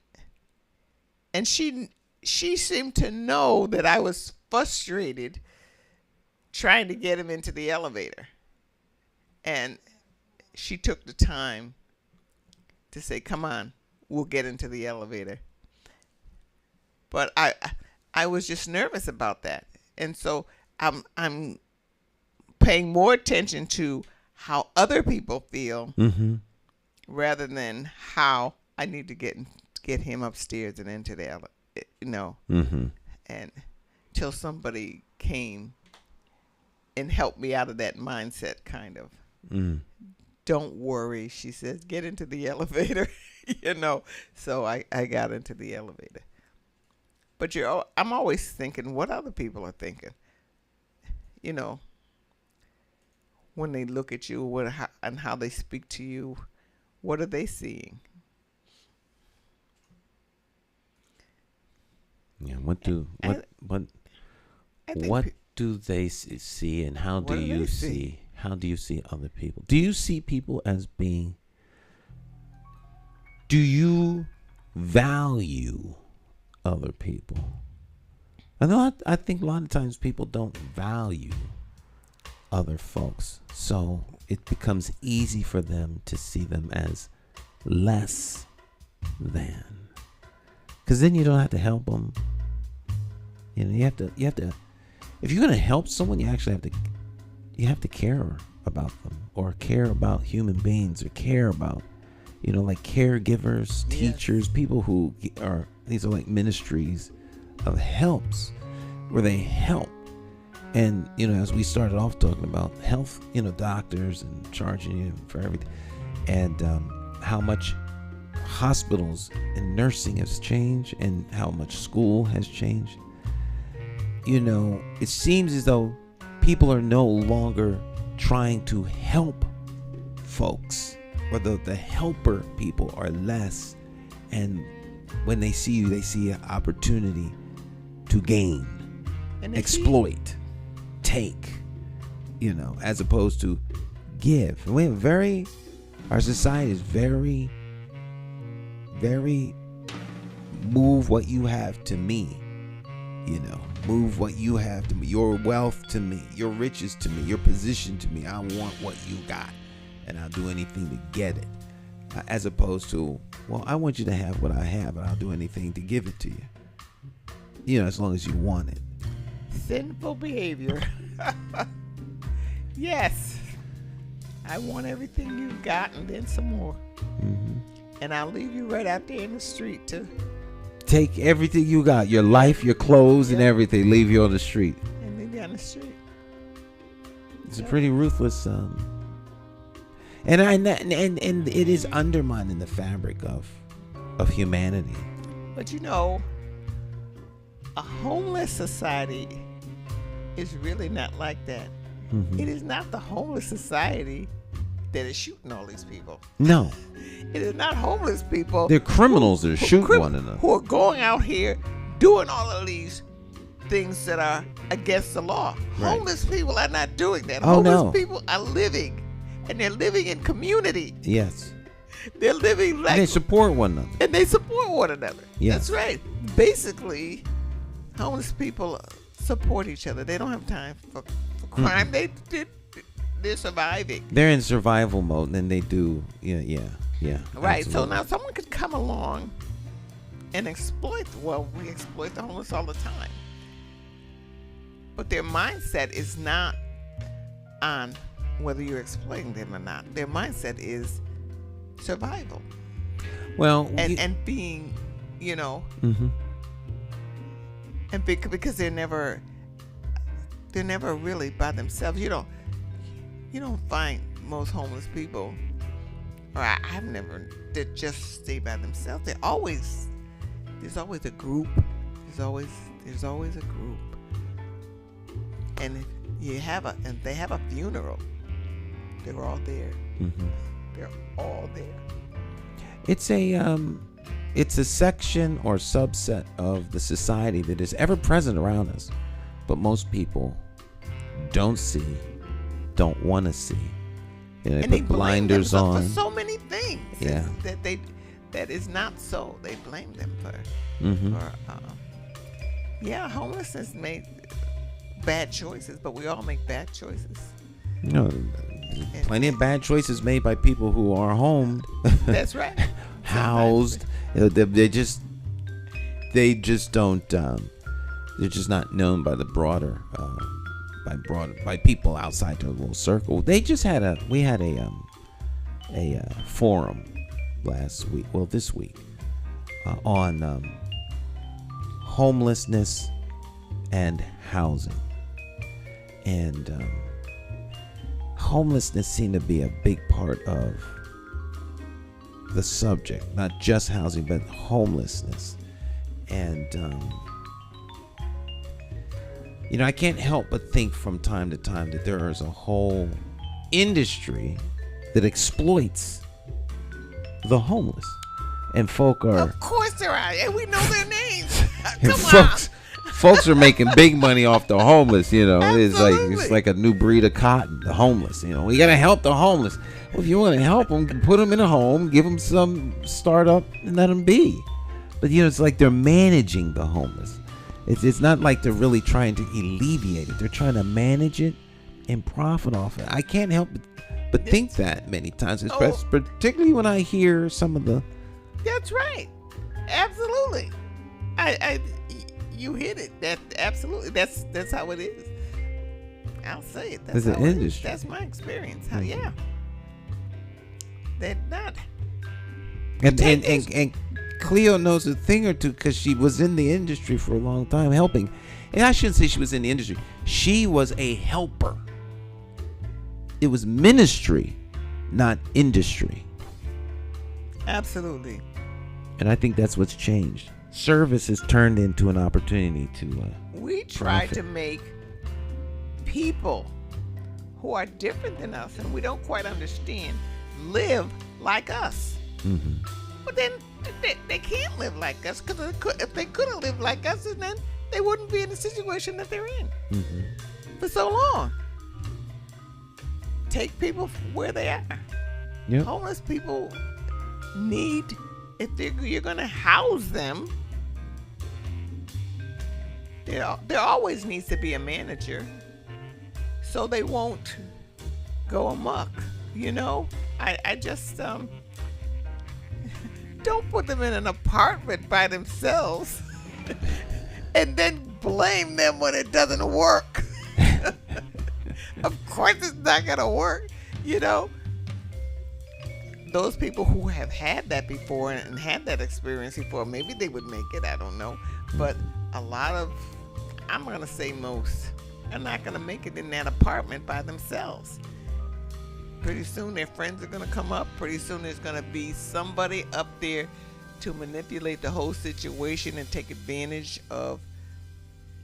and she seemed to know that I was frustrated trying to get him into the elevator. And she took the time to say, come on, we'll get into the elevator. But I was just nervous about that. And so I'm paying more attention to how other people feel rather than how I need to get him upstairs and into the elevator, and till somebody came and helped me out of that mindset, kind of. Don't worry, she says, get into the elevator, So I got into the elevator. But I'm always thinking what other people are thinking, when they look at you, and how they speak to you. What are they seeing? Yeah, what do they see, and how do you see? How do you see other people? Do you see people as being? Do you value other people? I think a lot of times people don't value other folks, so it becomes easy for them to see them as less than. Because then you don't have to help them. You have to. If you're gonna help someone, you actually have to care about them, or care about human beings, or care about, like caregivers, teachers, people who these are like ministries of helps, where they help. And as we started off talking about health, doctors and charging you for everything, and how much hospitals and nursing has changed, and how much school has changed. It seems as though people are no longer trying to help folks, or the helper people are less, and when they see you, they see an opportunity to gain, and exploit, take, as opposed to give. And our society is very, very move what you have to me, move what you have to me, your wealth to me, your riches to me, your position to me. I want what you got, and I'll do anything to get it, as opposed to, well, I want you to have what I have, and I'll do anything to give it to you. as long as you want it. Sinful behavior. Yes. I want everything you've got and then some more. Mm-hmm. And I'll leave you right out there in the street to Take everything you got, your life, your clothes, and everything, leave you on the street. and leave you on the street. It's a pretty ruthless, and it is undermining the fabric of humanity. But a homeless society is really not like that. Mm-hmm. It is not the homeless society that is shooting all these people. No, It is not homeless people. they're criminals that shoot one another. Who are going out here doing all of these things that are against the law. Right. Homeless people are not doing that. Oh, Homeless no. people are living, and they're living in community. Yes, They're living like and they support one another. and they support one another. Yes. That's right. Basically, homeless people support each other. They don't have time for crime. They're surviving. They're in survival mode, and then they do, yeah. Right. So absolutely. now someone could come along and exploit. Well, we exploit the homeless all the time. But their mindset is not on whether you're exploiting them or not. Their mindset is survival well, and being, mm-hmm. and because they're never really by themselves. You don't find most homeless people, or I've never, that just stay by themselves. There's always a group. There's always a group. And they have a funeral. They're all there. Mm-hmm. They're all there. It's a section or subset of the society that is ever present around us, but most people don't see, don't want to see. They And put they blame blinders them on. for so many things. Yeah. That is not so. They blame them for. Mm-hmm. Homelessness made bad choices, but we all make bad choices. There's plenty of bad choices made by people who are homed, That's right. housed. They just don't. They're just not known by the broader, by people outside their little circle. We had a forum this week on homelessness and housing, and homelessness seemed to be a big part of the subject, not just housing, but homelessness. And I can't help but think from time to time that there is a whole industry that exploits the homeless, and folk are. Of course there are, and we know their names. Come Folks are making big money off the homeless. It's Absolutely. like a new breed of cotton. The homeless. We gotta help the homeless. Well, if you want to help them, put them in a home, give them some startup, and let them be. But it's like they're managing the homeless. It's not like they're really trying to alleviate it. They're trying to manage it and profit off it. I can't help but think that many times, particularly when I hear some of the. That's right. Absolutely. You hit it. That absolutely. That's how it is. I'll say it. That's It's an how it is. industry. That's my experience. Yeah. They're not. And Cleo knows a thing or two because she was in the industry for a long time helping. And I shouldn't say she was in the industry. She was a helper. It was ministry, not industry. Absolutely. And I think that's what's changed. Service has turned into an opportunity to. We try profit. to make people who are different than us and we don't quite understand live like us. Mm-hmm. But then they can't live like us, because if they couldn't live like us, then they wouldn't be in the situation that they're in Mm-hmm. for so long. Take people where they are. Yep. Homeless people need, if you're going to house them, there always needs to be a manager so they won't go amok. I just don't put them in an apartment by themselves and then blame them when it doesn't work. Of course it's not going to work, you know. Those people who have had that before and had that experience before, maybe they would make it, I don't know. But a lot of, I'm going to say most, are not going to make it in that apartment by themselves. Pretty soon their friends are going to come up. Pretty soon there's going to be somebody up there to manipulate the whole situation and take advantage of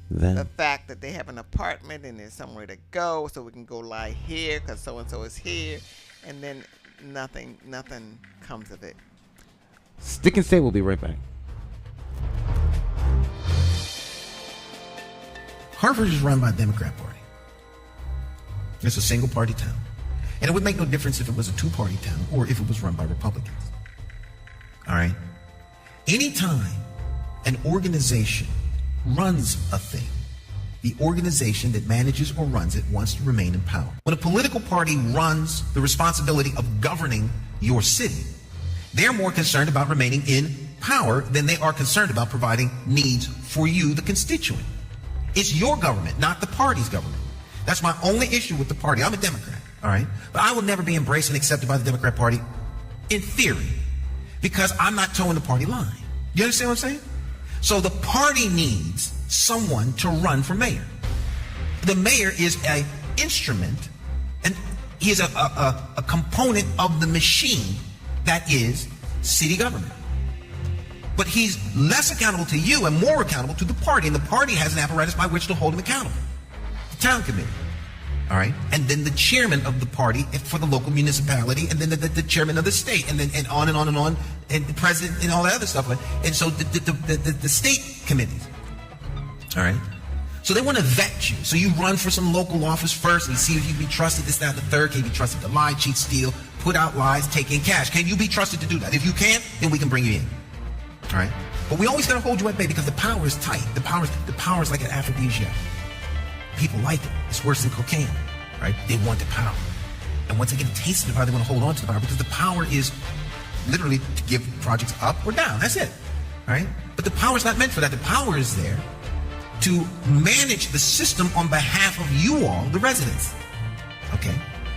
the fact that they have an apartment and there's somewhere to go, so we can go lie here because so-and-so is here. And then nothing comes of it. Stick and stay. We'll be right back. Hartford is run by the Democrat Party. It's a single-party town. And it would make no difference if it was a two-party town or if it was run by Republicans. All right? Anytime an organization runs a thing, the organization that manages or runs it wants to remain in power. When a political party runs the responsibility of governing your city, they're more concerned about remaining in power than they are concerned about providing needs for you, the constituent. It's your government, not the party's government. That's my only issue with the party. I'm a Democrat, all right? But I will never be embraced and accepted by the Democrat Party in theory because I'm not towing the party line. You understand what I'm saying? So the party needs someone to run for mayor. The mayor is an instrument, and he is a component of the machine that is city government. But he's less accountable to you and more accountable to the party, and the party has an apparatus by which to hold him accountable. The town committee, all right, and then the chairman of the party for the local municipality, and then the chairman of the state, and then and on and on and on, and the president and all that other stuff. And so the state committees, all right. So they want to vet you. So you run for some local office first and see if you can be trusted, this, that, and the third. Can you be trusted to lie, cheat, steal, put out lies, take in cash? Can you be trusted to do that? If you can't, then we can bring you in. All right? But we always got to hold you at bay because the power is tight. The power is like an aphrodisiac. People like it. It's worse than cocaine, right? They want the power. And once they get a taste of the power, they want to hold on to the power because the power is literally to give projects up or down. That's it, right? But the power is not meant for that. The power is there to manage the system on behalf of you all, the residents, okay?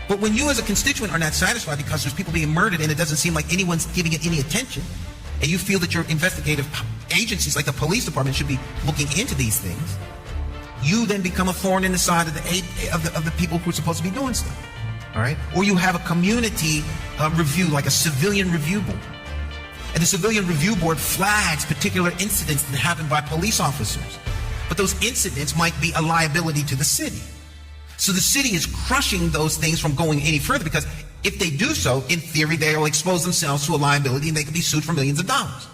But when you as a constituent are not satisfied because there's people being murdered and it doesn't seem like anyone's giving it any attention, and you feel that your investigative agencies like the police department should be looking into these things, you then become a thorn in the side of the people who are supposed to be doing stuff, all right? Or you have a community review, like a civilian review board. And the civilian review board flags particular incidents that happen by police officers. But those incidents might be a liability to the city. So the city is crushing those things from going any further because if they do so, in theory, they'll expose themselves to a liability and they can be sued for millions of dollars.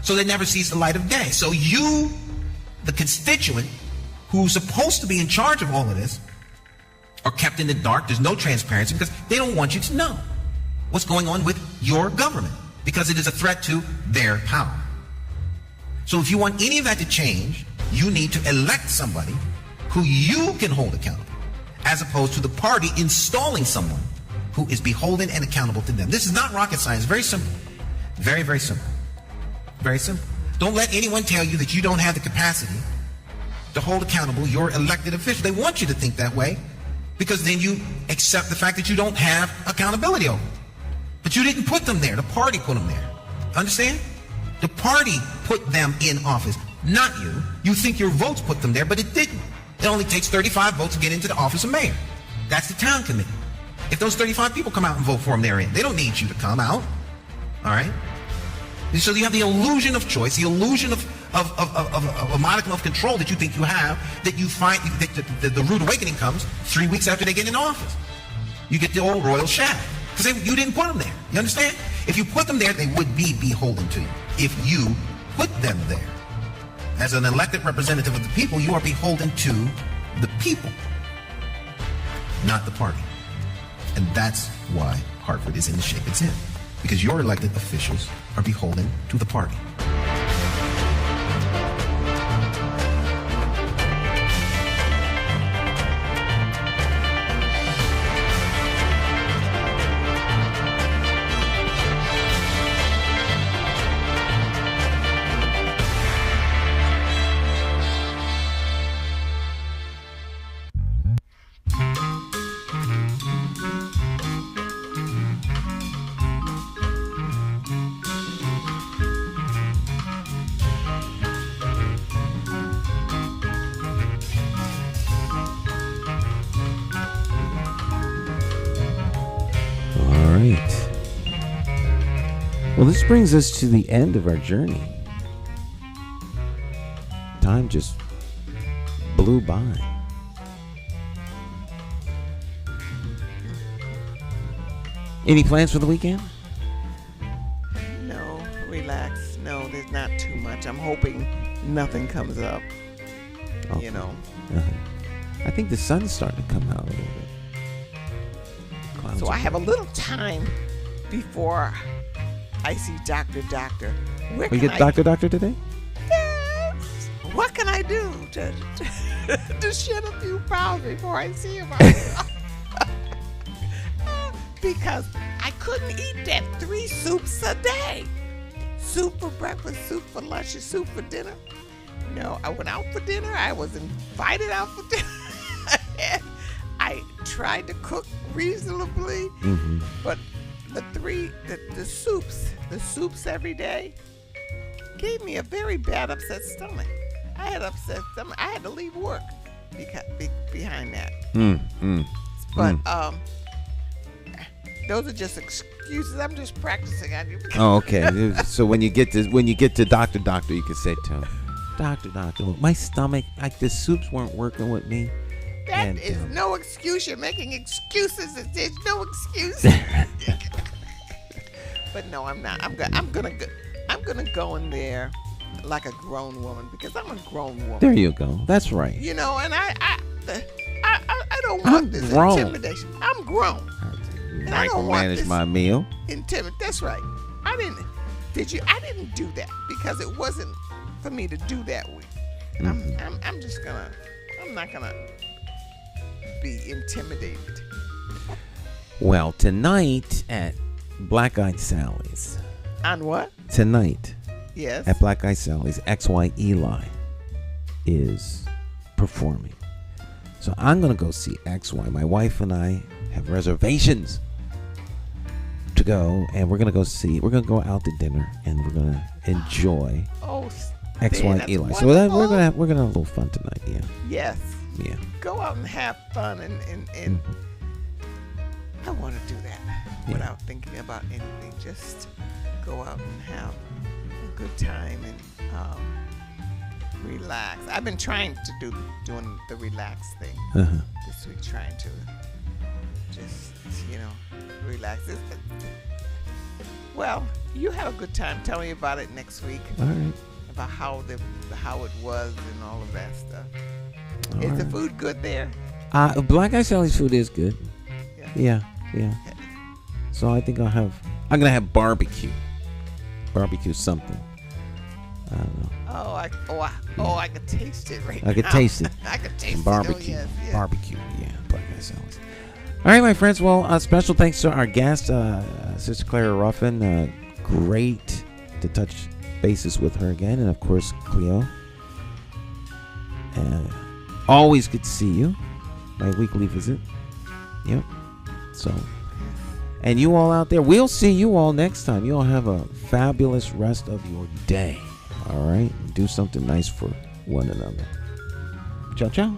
So they never sees the light of day. So you, the constituent, who's supposed to be in charge of all of this, are kept in the dark. There's no transparency because they don't want you to know what's going on with your government because it is a threat to their power. So if you want any of that to change, you need to elect somebody who you can hold accountable, as opposed to the party installing someone who is beholden and accountable to them. This is not rocket science. Very simple. Very, very simple. Very simple. Don't let anyone tell you that you don't have the capacity to hold accountable your elected official. They want you to think that way because then you accept the fact that you don't have accountability over them. But you didn't put them there. The party put them there. Understand? The party put them in office, not you. You think your votes put them there, but it didn't. It only takes 35 votes to get into the office of mayor. That's the town committee. If those 35 people come out and vote for them, they're in. They don't need you to come out. All right? So you have the illusion of choice, the illusion of a modicum of control that you think you have, that you find that the rude awakening comes 3 weeks after they get in office. You get the old royal shadow because you didn't put them there. You understand? If you put them there, they would be beholden to you. If you put them there, as an elected representative of the people, you are beholden to the people, not the party. And that's why Hartford is in the shape it's in, because your elected officials are beholden to the party. right. Well, this brings us to the end of our journey. Time just blew by. Any plans for the weekend? No, relax. No, there's not too much. I'm hoping nothing comes up. Okay. You know. I think the sun's starting to come out a little bit. Clouds So are I have a big. little time before I see Doctor. Where Oh, you can get Doctor today? Yes. What can I do to shed a few pounds before I see him? Because I couldn't eat that 3 soups a day. Soup for breakfast, soup for lunch, and soup for dinner. No, I went out for dinner. I was invited out for dinner. I tried to cook reasonably, but the soups every day gave me a very bad upset stomach. I had upset stomach. I had to leave work behind that. But those are just excuses. I'm just practicing on you. Oh, okay. So when you get to Doctor, you can say to him, Doctor, my stomach, like the soups weren't working with me. That is no excuse. You're making excuses. There's no excuse. But no, I'm not. I'm gonna go in there like a grown woman because I'm a grown woman. There you go. That's right. You know, and I don't want this grown. intimidation. I'm grown. And I don't want Micromanage this my meal. That's right. I didn't do that because it wasn't for me to do that with. I'm not gonna be intimidated. Well, tonight at Black Eyed Sally's. On what? Tonight Yes. at Black Eyed Sally's, XY Eli is performing. So I'm going to go see XY. My wife and I have reservations to go, and we're going to go out to dinner, and we're going to enjoy XY Eli. So we're going to have a little fun tonight, yeah. Yes. Yeah. Go out and have fun and I want to do that without thinking about anything. Just go out and have a good time and relax. I've been trying to doing the relax thing this week, trying to just relax. Well, you have a good time. Tell me about it next week. All right. About how it was and all of that stuff. Is the food good there? Black Eyed Sally's food is good. Yeah. So I think I'm gonna have barbecue something. I don't know. I could taste it right now. I could taste it. I could taste barbecue. it. Oh, yes. Barbecue. Yeah, Black Eyed Sally's. All right, my friends. Well, special thanks to our guest, Sister Clara Ruffin. Great to touch bases with her again, and of course Cleo. Always good to see you. My weekly visit. Yep. So, and you all out there, we'll see you all next time. You all have a fabulous rest of your day. All right? Do something nice for one another. Ciao, ciao.